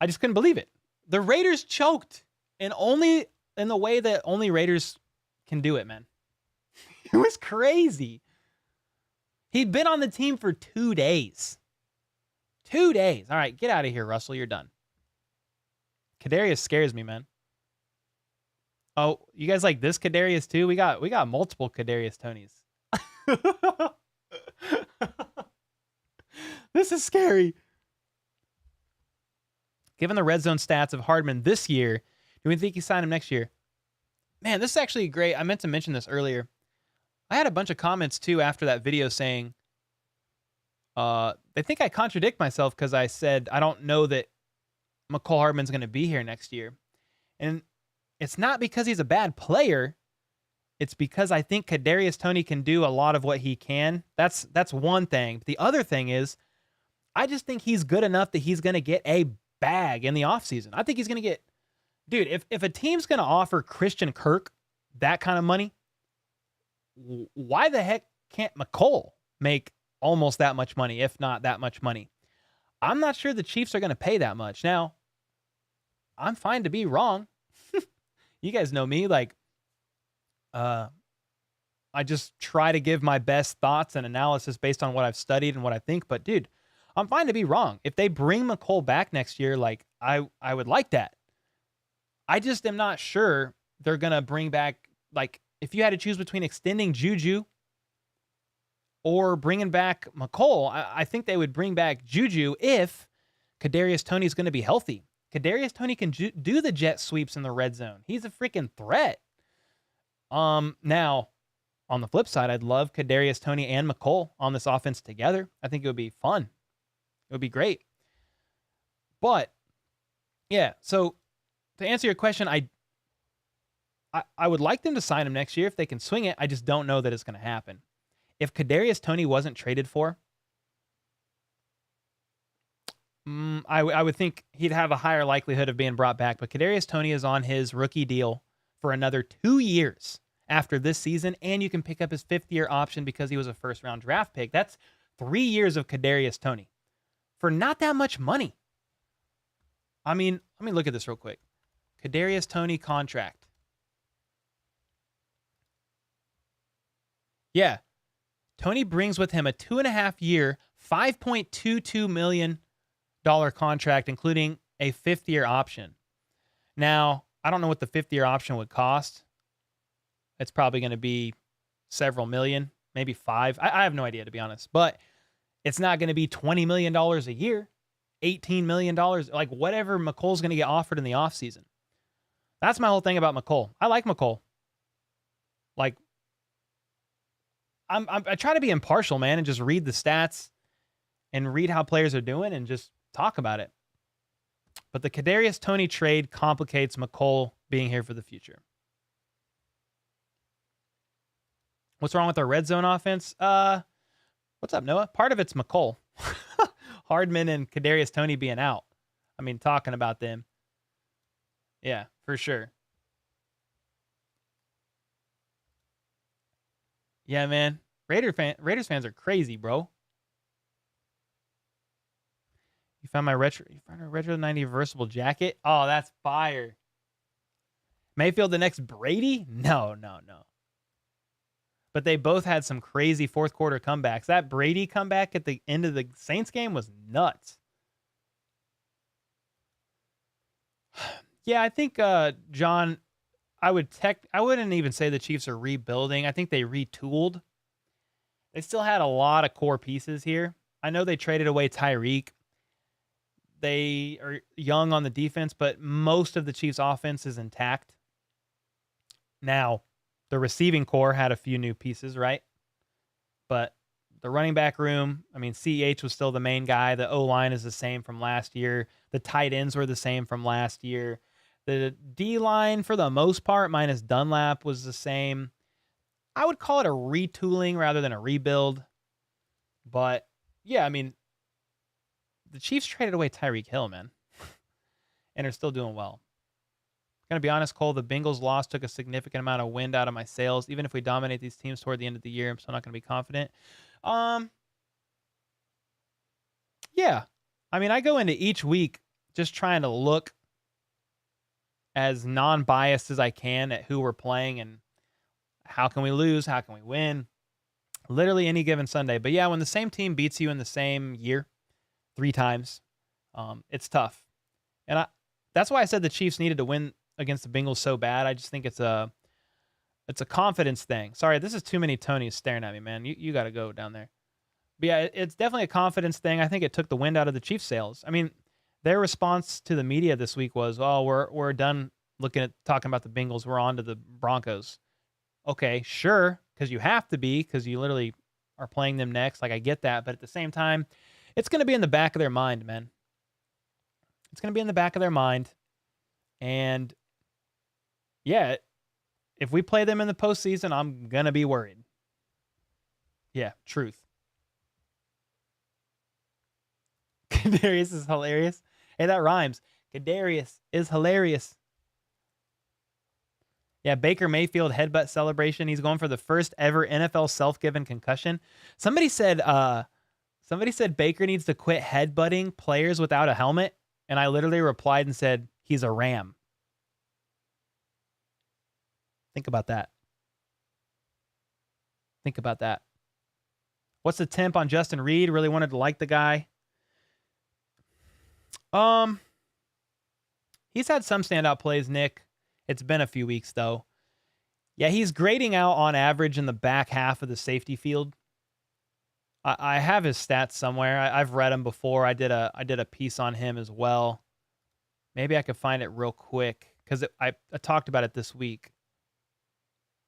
I just couldn't believe it. The Raiders choked, and only in the way that only Raiders can do it, man. It was crazy. He'd been on the team for 2 days. 2 days. All right, get out of here, Russell. You're done. Kadarius scares me, man. Oh, you guys like this Kadarius too? We got multiple Kadarius Tonys. This is scary. Given the red zone stats of Hardman this year, do we think he signed him next year? Man, this is actually great. I meant to mention this earlier. I had a bunch of comments too after that video saying they think I contradict myself because I said I don't know that McCole Hardman's going to be here next year. And it's not because he's a bad player. It's because I think Kadarius Toney can do a lot of what he can. That's one thing. But the other thing is, I just think he's good enough that he's going to get a bag in the offseason. I think he's going to get... Dude, if a team's going to offer Christian Kirk that kind of money, why the heck can't McCole make almost that much money, if not that much money? I'm not sure the Chiefs are going to pay that much. Now, I'm fine to be wrong. You guys know me, like... I just try to give my best thoughts and analysis based on what I've studied and what I think. But dude, I'm fine to be wrong. If they bring McCole back next year, like I would like that. I just am not sure they're going to bring back, like, if you had to choose between extending Juju or bringing back McCole, I think they would bring back Juju if Kadarius Toney is going to be healthy. Kadarius Toney can do the jet sweeps in the red zone. He's a freaking threat. Now, on the flip side, I'd love Kadarius Toney and McCole on this offense together. I think it would be fun. It would be great. But, yeah, so to answer your question, I would like them to sign him next year if they can swing it. I just don't know that it's going to happen. If Kadarius Toney wasn't traded for, I would think he'd have a higher likelihood of being brought back. But Kadarius Toney is on his rookie deal for another 2 years after this season, and you can pick up his 5th-year option because he was a first-round draft pick. That's 3 years of Kadarius Toney for not that much money. I mean, let me look at this real quick. Kadarius Toney contract. Yeah. Toney brings with him a 2.5-year, $5.22 million contract, including a 5th-year option. Now, I don't know what the 5th-year option would cost. It's probably going to be several million, maybe 5. I have no idea, to be honest. But it's not going to be $20 million a year, $18 million, like whatever McCole's going to get offered in the offseason. That's my whole thing about McCole. I like McCole. Like, I try to be impartial, man, and just read the stats and read how players are doing and just talk about it. But the Kadarius Toney trade complicates McColl being here for the future. What's wrong with our red zone offense? What's up, Noah? Part of it's McColl. Hardman and Kadarius Toney being out. I mean, talking about them. Yeah, for sure. Yeah, man. Raiders fans are crazy, bro. You found a retro 90 reversible jacket? Oh, that's fire. Mayfield the next Brady? No. But they both had some crazy fourth quarter comebacks. That Brady comeback at the end of the Saints game was nuts. Yeah, I think, John, I wouldn't even say the Chiefs are rebuilding. I think they retooled. They still had a lot of core pieces here. I know they traded away Tyreek. They are young on the defense, but most of the Chiefs' offense is intact. Now, the receiving core had a few new pieces, right? But the running back room, I mean, CEH was still the main guy. The O-line is the same from last year. The tight ends were the same from last year. The D-line, for the most part, minus Dunlap, was the same. I would call it a retooling rather than a rebuild. But, yeah, I mean, the Chiefs traded away Tyreek Hill, man, and are still doing well. Going to be honest, Cole, the Bengals loss took a significant amount of wind out of my sails. Even if we dominate these teams toward the end of the year, I'm still not going to be confident. Yeah. I mean, I go into each week just trying to look as non-biased as I can at who we're playing and how can we lose, how can we win, literally any given Sunday. But yeah, when the same team beats you in the same year 3 times, it's tough. And that's why I said the Chiefs needed to win against the Bengals so bad. I just think it's a confidence thing. Sorry, this is too many Tonys staring at me, man. You got to go down there. But yeah, it's definitely a confidence thing. I think it took the wind out of the Chiefs' sails. I mean, their response to the media this week was, "Oh, we're done talking about the Bengals. We're on to the Broncos." Okay, sure, because you have to be, because you literally are playing them next. Like, I get that, but at the same time, it's going to be in the back of their mind, man. It's going to be in the back of their mind, and yeah, if we play them in the postseason, I'm going to be worried. Yeah, truth. Kadarius is hilarious. Hey, that rhymes. Kadarius is hilarious. Yeah, Baker Mayfield headbutt celebration. He's going for the first ever NFL self-given concussion. Somebody said Baker needs to quit headbutting players without a helmet, and I literally replied and said, he's a ram. Think about that. Think about that. What's the temp on Justin Reed? Really wanted to like the guy. He's had some standout plays, Nick. It's been a few weeks, though. Yeah, he's grading out on average in the back half of the safety field. I have his stats somewhere. I've read them before. I did a piece on him as well. Maybe I could find it real quick because I talked about it this week.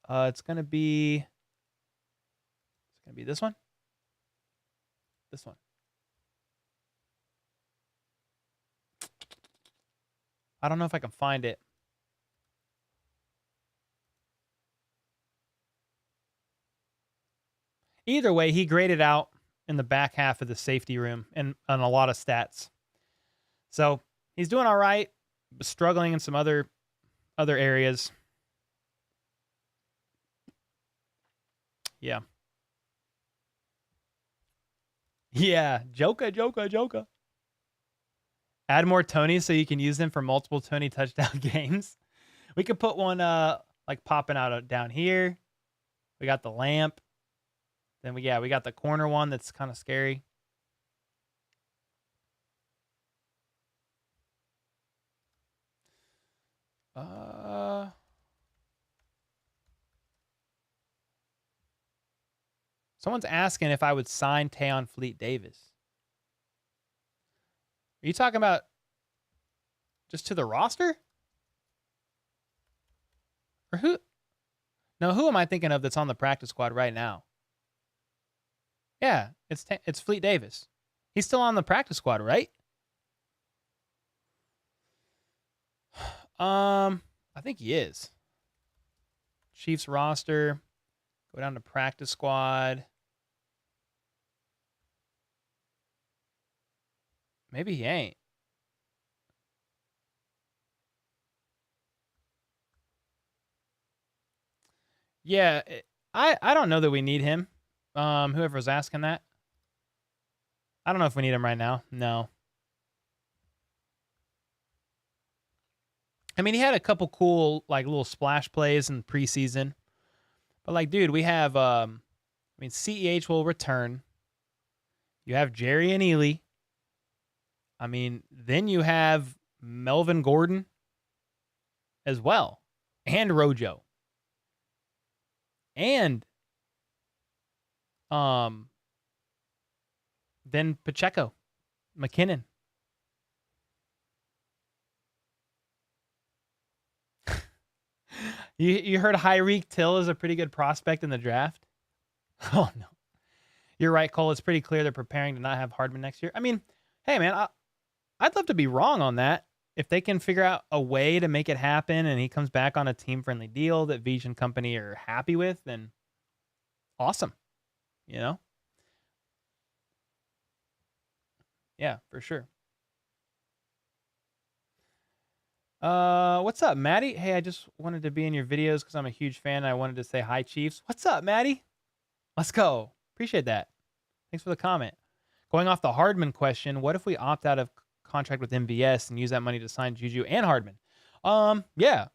It's gonna be this one. This one. I don't know if I can find it. Either way, he graded out in the back half of the safety room and on a lot of stats. So he's doing all right, but struggling in some other areas. Yeah. Yeah. Joker. Add more Tonys so you can use them for multiple Tony touchdown games. We could put one like popping out down here. We got the lamp. Then we got the corner one that's kind of scary. Someone's asking if I would sign Tayon Fleet Davis. Are you talking about just to the roster? Or who? No, who am I thinking of that's on the practice squad right now? Yeah, it's Fleet Davis. He's still on the practice squad, right? I think he is. Chiefs roster. Go down to practice squad. Maybe he ain't. Yeah, I don't know that we need him. Whoever was asking that. I don't know if we need him right now. No. I mean, he had a couple cool, like, little splash plays in preseason. But, like, dude, we have, CEH will return. You have Jerry and Ely. I mean, then you have Melvin Gordon as well. And Rojo. And then Pacheco, McKinnon. You heard Tyreek Hill is a pretty good prospect in the draft? Oh, no. You're right, Cole. It's pretty clear they're preparing to not have Hardman next year. I mean, hey, man, I'd love to be wrong on that. If they can figure out a way to make it happen and he comes back on a team-friendly deal that Veach and company are happy with, then awesome. You know? Yeah, for sure. What's up, Maddie? Hey, I just wanted to be in your videos because I'm a huge fan and I wanted to say hi, Chiefs. What's up, Maddie? Let's go. Appreciate that. Thanks for the comment. Going off the Hardman question, what if we opt out of contract with MVS and use that money to sign Juju and Hardman? Yeah.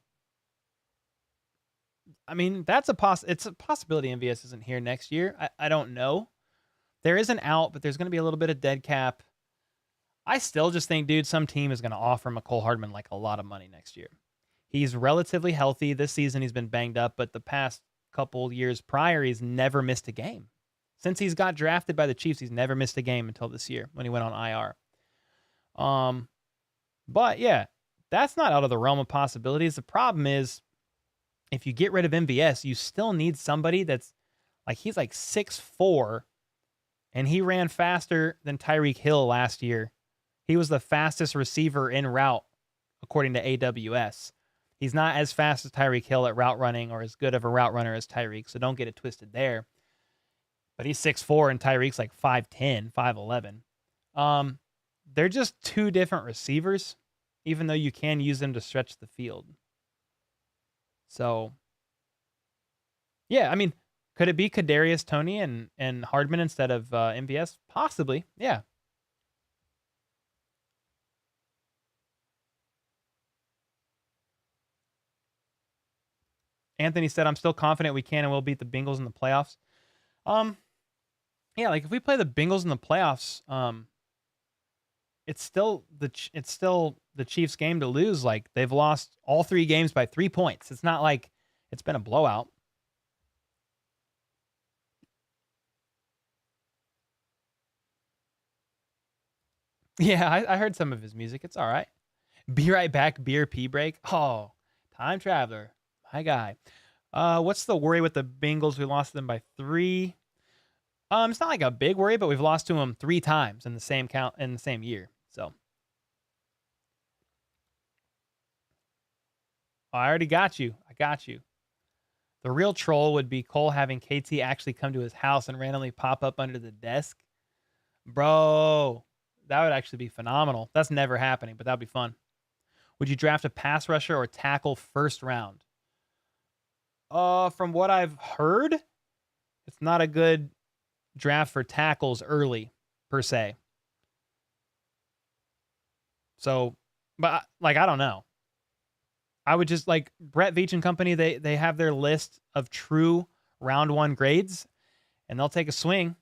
I mean, it's a possibility MVS isn't here next year. I don't know. There is an out, but there's going to be a little bit of dead cap. I still just think, dude, some team is going to offer Mecole Hardman like a lot of money next year. He's relatively healthy. This season he's been banged up, but the past couple years prior, he's never missed a game. Since he's got drafted by the Chiefs, he's never missed a game until this year when he went on IR. But yeah, that's not out of the realm of possibilities. The problem is, if you get rid of MVS, you still need somebody that's like, he's like 6'4", and he ran faster than Tyreek Hill last year. He was the fastest receiver in route, according to AWS. He's not as fast as Tyreek Hill at route running or as good of a route runner as Tyreek, so don't get it twisted there. But he's 6'4", and Tyreek's like 5'10", 5'11". They're just two different receivers, even though you can use them to stretch the field. So, yeah, I mean, could it be Kadarius Toney and Hardman instead of MVS? Possibly, yeah. Anthony said, I'm still confident we can and will beat the Bengals in the playoffs. Yeah, like if we play the Bengals in the playoffs, it's still the Chiefs' game to lose. Like, they've lost all 3 games by 3 points. It's not like it's been a blowout. Yeah, I heard some of his music. It's all right. Be right back, beer pee break. Oh, time traveler. My guy. What's the worry with the Bengals? We lost them by 3. It's not like a big worry, but we've lost to them 3 times in the same year. So I already got you. I got you. The real troll would be Cole having KT actually come to his house and randomly pop up under the desk. Bro, that would actually be phenomenal. That's never happening, but that'd be fun. Would you draft a pass rusher or tackle first round? From what I've heard, it's not a good draft for tackles early, per se. So, but like, I don't know. I would just, like, Brett Veach and company, they have their list of true round 1 grades, and they'll take a swing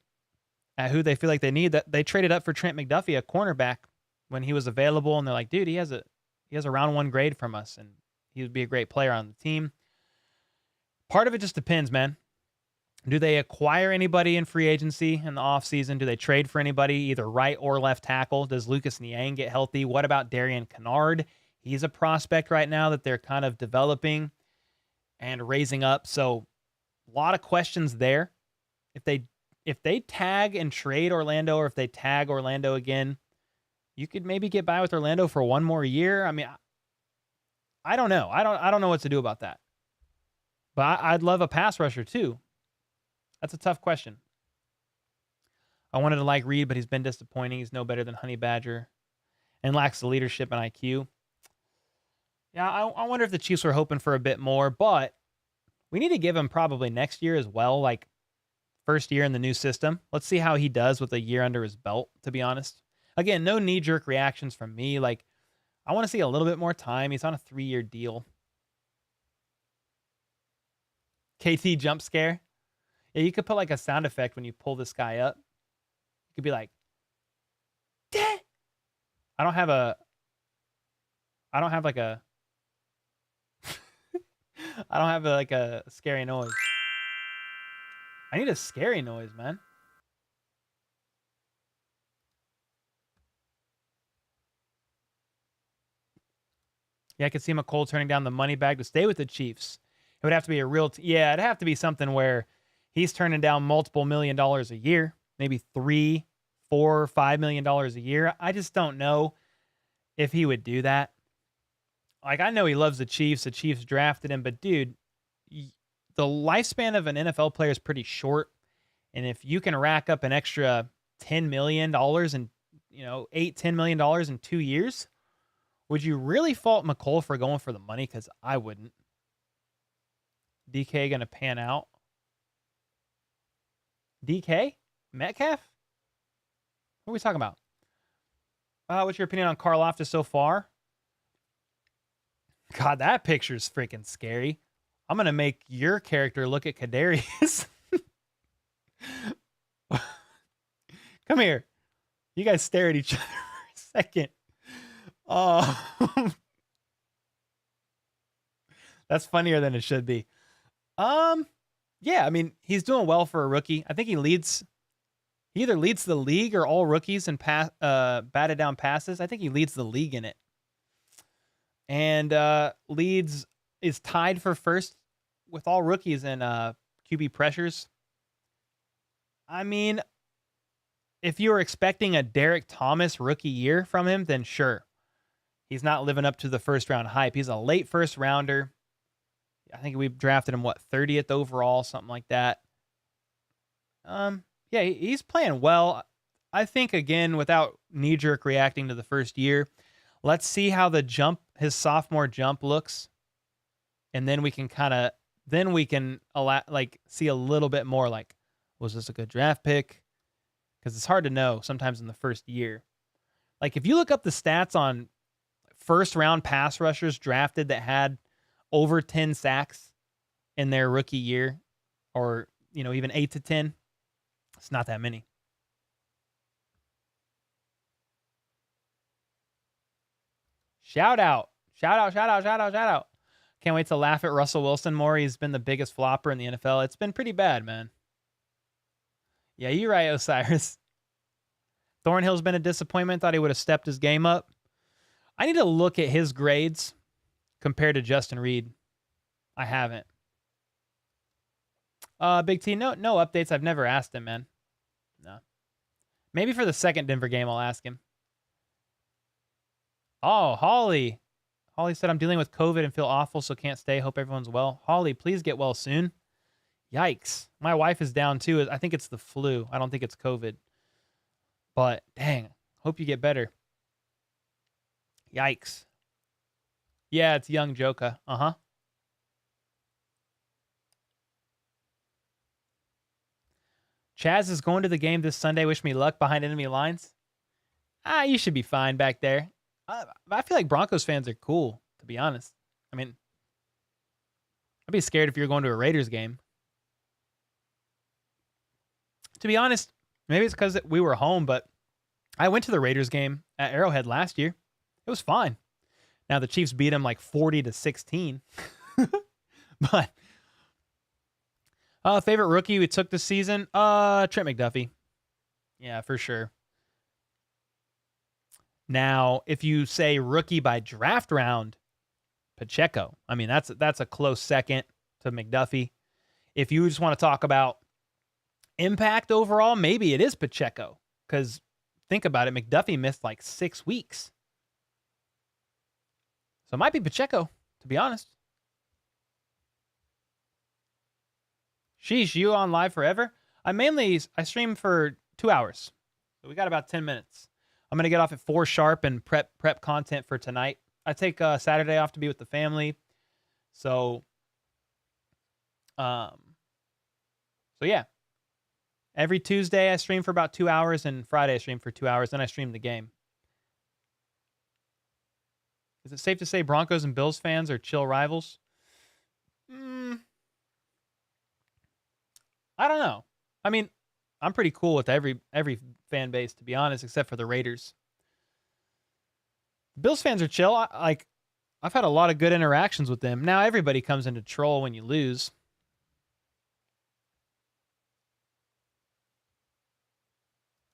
at who they feel like they need. That they traded up for Trent McDuffie, a cornerback, when he was available, and they're like, dude, he has a round 1 grade from us, and he would be a great player on the team. Part of it just depends, man. Do they acquire anybody in free agency in the offseason? Do they trade for anybody, either right or left tackle? Does Lucas Niang get healthy? What about Darian Kennard? He's a prospect right now that they're kind of developing and raising up. So a lot of questions there. If they tag and trade Orlando, or if they tag Orlando again, you could maybe get by with Orlando for 1 more year. I mean, I don't know. I don't know what to do about that. But I'd love a pass rusher too. That's a tough question. I wanted to like Reed, but he's been disappointing. He's no better than Honey Badger and lacks the leadership and IQ. Yeah, I wonder if the Chiefs were hoping for a bit more, but we need to give him probably next year as well, like first year in the new system. Let's see how he does with a year under his belt, to be honest. Again, no knee-jerk reactions from me. Like, I want to see a little bit more time. He's on a 3-year deal. KT jump scare. Yeah, you could put like a sound effect when you pull this guy up. You could be like, Deh! I don't have like a like a scary noise. I need a scary noise, man. Yeah, I could see McColl turning down the money bag to stay with the Chiefs. It would have to be a real... yeah, it'd have to be something where he's turning down multiple $1 million a year. Maybe $3, $4, $5 million a year. I just don't know if he would do that. Like, I know he loves the Chiefs. The Chiefs drafted him. But, dude, the lifespan of an NFL player is pretty short. And if you can rack up an extra $10 million and, $8, $10 million in 2 years, would you really fault McColl for going for the money? Because I wouldn't. DK going to pan out. DK? Metcalf? What are we talking about? What's your opinion on Karlaftis so far? God, that picture's freaking scary. I'm going to make your character look at Kadarius. Come here. You guys stare at each other for a second. That's funnier than it should be. Yeah, I mean, he's doing well for a rookie. I think he either leads the league or all rookies in batted down passes. I think he leads the league in it. And is tied for first with all rookies in QB pressures. I mean, if you were expecting a Derek Thomas rookie year from him, then sure. He's not living up to the first round hype. He's a late first rounder. I think we drafted him, 30th overall, something like that. Yeah, he's playing well. I think, again, without knee-jerk reacting to the first year, let's see how his sophomore jump looks. And then we can see a little bit more like, was this a good draft pick? Because it's hard to know sometimes in the first year. Like, if you look up the stats on first-round pass rushers drafted that had over 10 sacks in their rookie year, or, even 8 to 10, it's not that many. Shout out. Can't wait to laugh at Russell Wilson more. He's been the biggest flopper in the NFL. It's been pretty bad, man. Yeah, you're right, Osiris. Thornhill's been a disappointment. Thought he would have stepped his game up. I need to look at his grades compared to Justin Reed. I haven't. Big T, no updates. I've never asked him, man. No. Maybe for the second Denver game, I'll ask him. Oh, Holly. Holly said, I'm dealing with COVID and feel awful, so can't stay. Hope everyone's well. Holly, please get well soon. Yikes. My wife is down too. I think it's the flu. I don't think it's COVID. But, dang, hope you get better. Yikes. Yeah, it's young Joka. Uh-huh. Chaz is going to the game this Sunday. Wish me luck behind enemy lines. You should be fine back there. I feel like Broncos fans are cool, to be honest. I mean, I'd be scared if you're going to a Raiders game. To be honest, maybe it's because we were home, but I went to the Raiders game at Arrowhead last year. It was fine. Now the Chiefs beat them like 40-16. But favorite rookie we took this season? Trent McDuffie. Yeah, for sure. Now, if you say rookie by draft round, Pacheco. I mean, that's a close second to McDuffie. If you just want to talk about impact overall, maybe it is Pacheco. Because think about it, McDuffie missed like 6 weeks. So it might be Pacheco, to be honest. Sheesh, you on live forever? I stream for 2 hours. So we got about 10 minutes. I'm going to get off at 4 sharp and prep content for tonight. I take Saturday off to be with the family. So yeah. Every Tuesday I stream for about 2 hours, and Friday I stream for 2 hours, then I stream the game. Is it safe to say Broncos and Bills fans are chill rivals? I don't know. I mean, I'm pretty cool with every fan base, to be honest, except for the Raiders. Bills fans are chill. I've had a lot of good interactions with them. Now everybody comes into troll when you lose.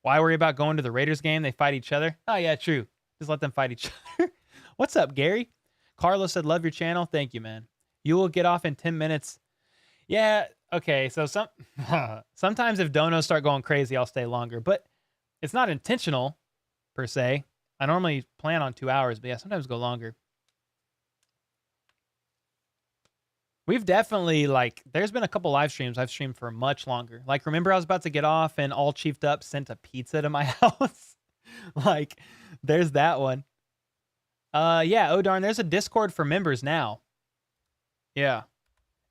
Why worry about going to the Raiders game? They fight each other. Oh yeah, true. Just let them fight each other. What's up, Gary? Carlos said, love your channel. Thank you, man. You will get off in 10 minutes. Yeah, okay. So sometimes if donos start going crazy, I'll stay longer. But it's not intentional, per se. I normally plan on 2 hours, but yeah, sometimes go longer. We've definitely, there's been a couple live streams I've streamed for much longer. Remember I was about to get off and all chiefed up sent a pizza to my house? There's that one. Yeah, oh darn, there's a Discord for members now. Yeah.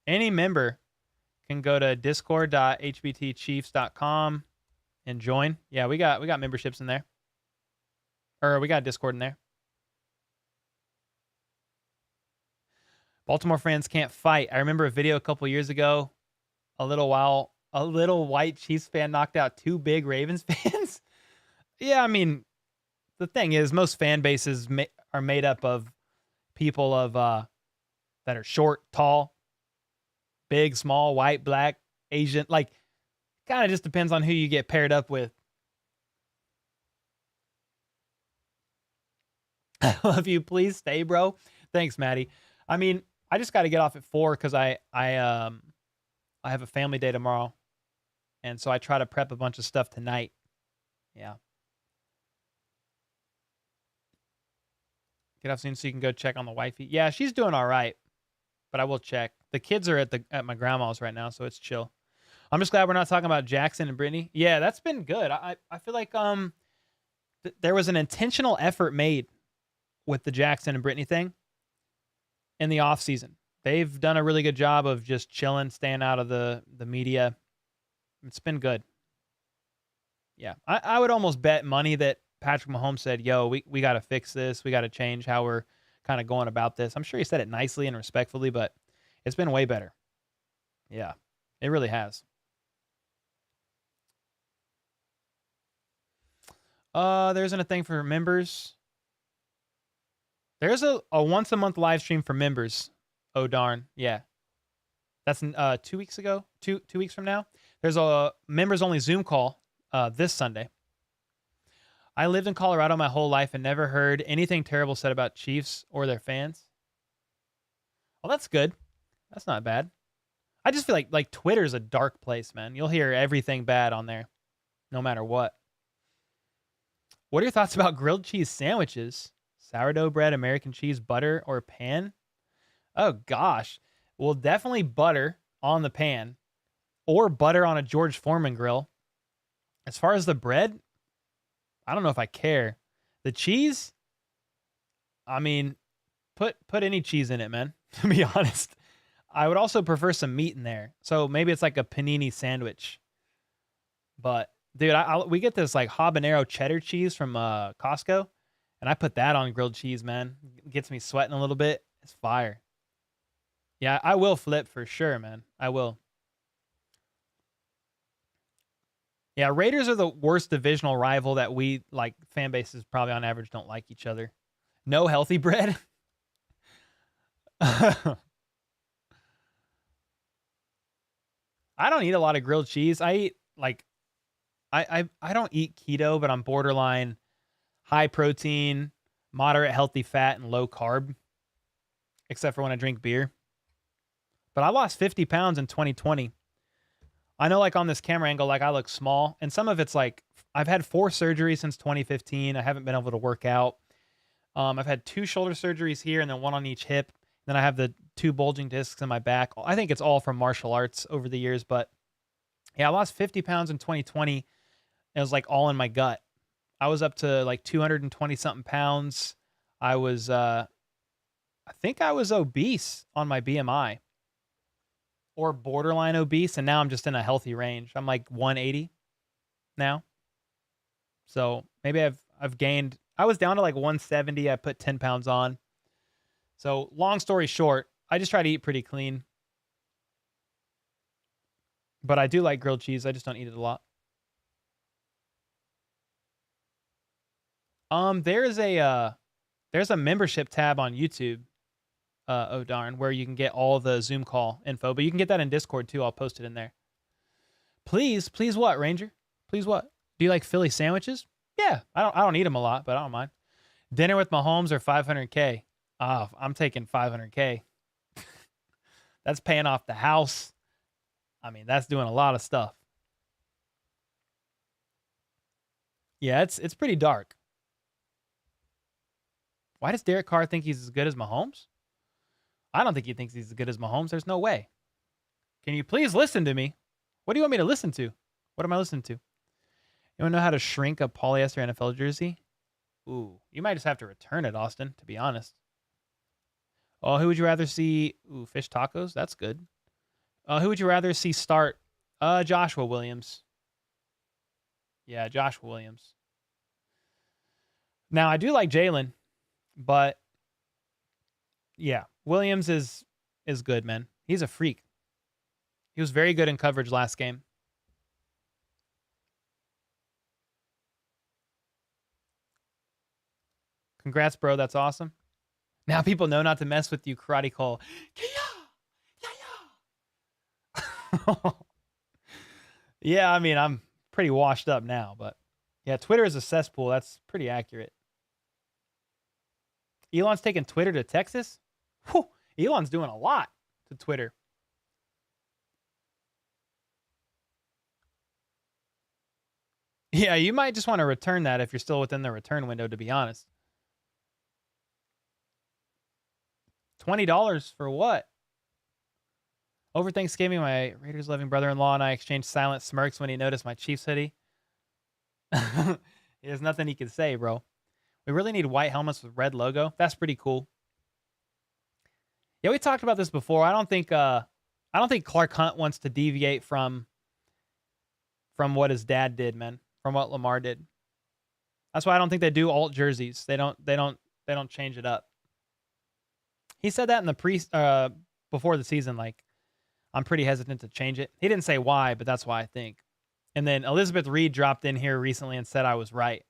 Any member can go to discord.hbtchiefs.com and join. Yeah, we got memberships in there. Or we got Discord in there. Baltimore fans can't fight. I remember a video a couple years ago, a little white Chiefs fan knocked out 2 big Ravens fans. Yeah, I mean, the thing is, most fan bases are made up of people that are short, tall, big, small, white, black, Asian. Kind of just depends on who you get paired up with. I love you. Please stay, bro. Thanks, Maddie. I mean, I just got to get off at 4 because I have a family day tomorrow, and so I try to prep a bunch of stuff tonight. Yeah. Get off soon so you can go check on the wifey. Yeah, she's doing all right, but I will check. The kids are at my grandma's right now, so it's chill. I'm just glad we're not talking about Jackson and Brittany. Yeah, that's been good. I feel like there was an intentional effort made with the Jackson and Brittany thing in the offseason. They've done a really good job of just chilling, staying out of the media. It's been good. Yeah, I would almost bet money that Patrick Mahomes said, yo, we got to fix this. We got to change how we're kind of going about this. I'm sure he said it nicely and respectfully, but it's been way better. Yeah, it really has. There isn't a thing for members. There's a once a month live stream for members. Oh, darn. Yeah. That's 2 weeks ago. Two weeks from now. There's a members only Zoom call this Sunday. I lived in Colorado my whole life and never heard anything terrible said about Chiefs or their fans. Well, that's good. That's not bad. I just feel like Twitter's a dark place, man. You'll hear everything bad on there, no matter what. What are your thoughts about grilled cheese sandwiches? Sourdough bread, American cheese, butter, or pan? Oh, gosh. Well, definitely butter on the pan or butter on a George Foreman grill. As far as the bread, I don't know if I care. The cheese, I mean, put any cheese in it, man, to be honest. I would also prefer some meat in there. So maybe it's like a panini sandwich. But, dude, we get this habanero cheddar cheese from Costco. And I put that on grilled cheese, man. It gets me sweating a little bit. It's fire. Yeah, I will flip for sure, man. I will. Yeah, Raiders are the worst divisional rival that we, fan bases probably on average don't like each other. No healthy bread. I don't eat a lot of grilled cheese. I eat, I don't eat keto, but I'm borderline high protein, moderate healthy fat, and low carb, except for when I drink beer. But I lost 50 pounds in 2020. I know on this camera angle, I look small, and some of it's I've had 4 surgeries since 2015. I haven't been able to work out. I've had 2 shoulder surgeries here and then 1 on each hip. And Then I have the 2 bulging discs in my back. I think it's all from martial arts over the years, but yeah, I lost 50 pounds in 2020. It was like all in my gut. I was up to like 220 something pounds. I think I was obese on my BMI or borderline obese. And now I'm just in a healthy range. I'm like 180 now. So maybe I've gained, I was down to like 170. I put 10 pounds on. So long story short, I just try to eat pretty clean. But I do like grilled cheese. I just don't eat it a lot. There's a membership tab on YouTube, oh darn, where you can get all the Zoom call info, but you can get that in Discord too. I'll post it in there. Please what, Ranger? Please what? Do you like Philly sandwiches? Yeah, I don't eat them a lot, but I don't mind. Dinner with Mahomes or 500K? I'm taking 500K. That's paying off the house. I mean, that's doing a lot of stuff. Yeah, it's pretty dark. Why does Derek Carr think he's as good as Mahomes? I don't think he thinks he's as good as Mahomes. There's no way. Can you please listen to me? What do you want me to listen to? What am I listening to? You want to know how to shrink a polyester NFL jersey? Ooh, you might just have to return it, Austin, to be honest. Oh, who would you rather see? Ooh, fish tacos? That's good. Who would you rather see start? Joshua Williams. Yeah, Joshua Williams. Now, I do like Jalen, but yeah, Williams is good, man. He's a freak. He was very good in coverage last game. Congrats, bro. That's awesome. Now people know not to mess with you, Karate Cole. Yeah, I mean, I'm pretty washed up now, but yeah, Twitter is a cesspool. That's pretty accurate. Elon's taking Twitter to Texas? Whew, Elon's doing a lot to Twitter. Yeah, you might just want to return that if you're still within the return window, to be honest. $20 for what? Over Thanksgiving, my Raiders loving brother-in-law and I exchanged silent smirks when he noticed my Chiefs hoodie. There's nothing he can say, bro. We really need white helmets with red logo. That's pretty cool. Yeah, we talked about this before. I don't think Clark Hunt wants to deviate from what his dad did, man. From what Lamar did. That's why I don't think they do alt jerseys. They don't change it up. He said that in the before the season, like, I'm pretty hesitant to change it. He didn't say why, but that's why I think. And then Elizabeth Reed dropped in here recently and said I was right.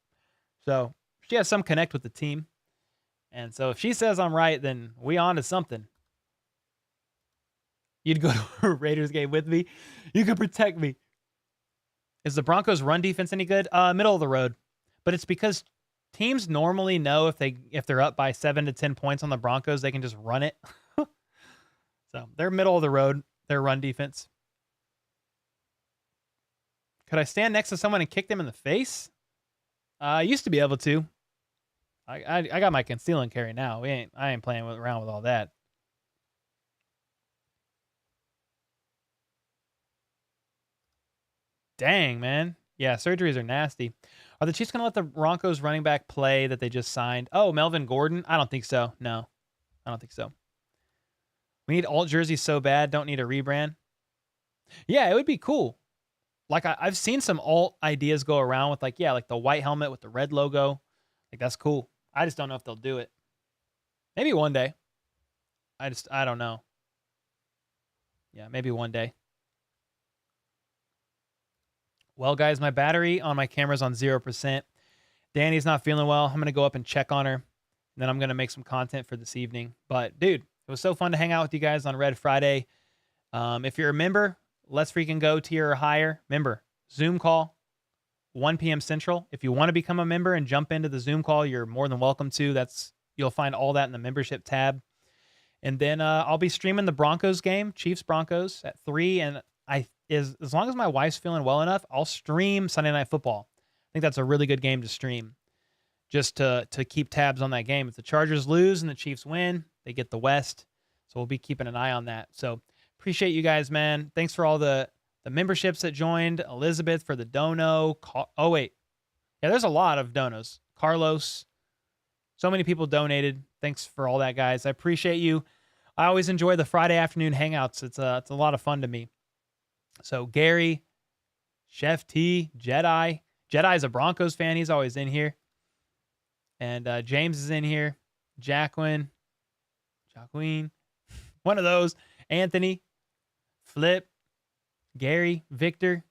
So she has some connect with the team. And so if she says I'm right, then we on to something. You'd go to a Raiders game with me. You could protect me. Is the Broncos run defense any good? Middle of the road. But it's because teams normally know if they're up by 7 to 10 points on the Broncos, they can just run it. So they're middle of the road. Their run defense. Could I stand next to someone and kick them in the face? I used to be able to. I got my conceal and carry now. I ain't playing around with all that. Dang, man. Yeah, surgeries are nasty. Are the Chiefs going to let the Broncos running back play that they just signed? Oh, Melvin Gordon? I don't think so. No, I don't think so. We need alt jerseys so bad, don't need a rebrand. Yeah, it would be cool. Like, I've seen some alt ideas go around with, like the white helmet with the red logo. Like, that's cool. I just don't know if they'll do it. Maybe one day. I don't know. Yeah, maybe one day. Well, guys, my battery on my camera's on 0%. Danny's not feeling well. I'm going to go up and check on her. And then I'm going to make some content for this evening. But, dude, it was so fun to hang out with you guys on Red Friday. If you're a member, let's freaking go tier or higher. Member, Zoom call, 1 p.m. Central. If you want to become a member and jump into the Zoom call, you're more than welcome to. You'll find all that in the membership tab. And then I'll be streaming the Broncos game, Chiefs-Broncos, at 3. And as long as my wife's feeling well enough, I'll stream Sunday Night Football. I think that's a really good game to stream, just to keep tabs on that game. If the Chargers lose and the Chiefs win, they get the West. So we'll be keeping an eye on that. So appreciate you guys, man. Thanks for all the memberships that joined. Elizabeth for the dono. Oh, wait. Yeah, there's a lot of donos. Carlos. So many people donated. Thanks for all that, guys. I appreciate you. I always enjoy the Friday afternoon hangouts. It's a lot of fun to me. So Gary, Chef T, Jedi. Jedi's a Broncos fan. He's always in here. And James is in here. Jacqueline. One of those. Anthony. Flip. Gary. Victor.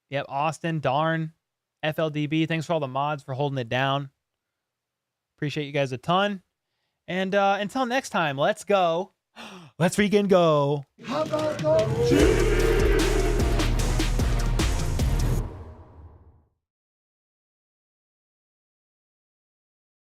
Yep. Austin. Darn. FLDB. Thanks for all the mods for holding it down. Appreciate you guys a ton. And until next time, let's go. Let's freaking go. How about those?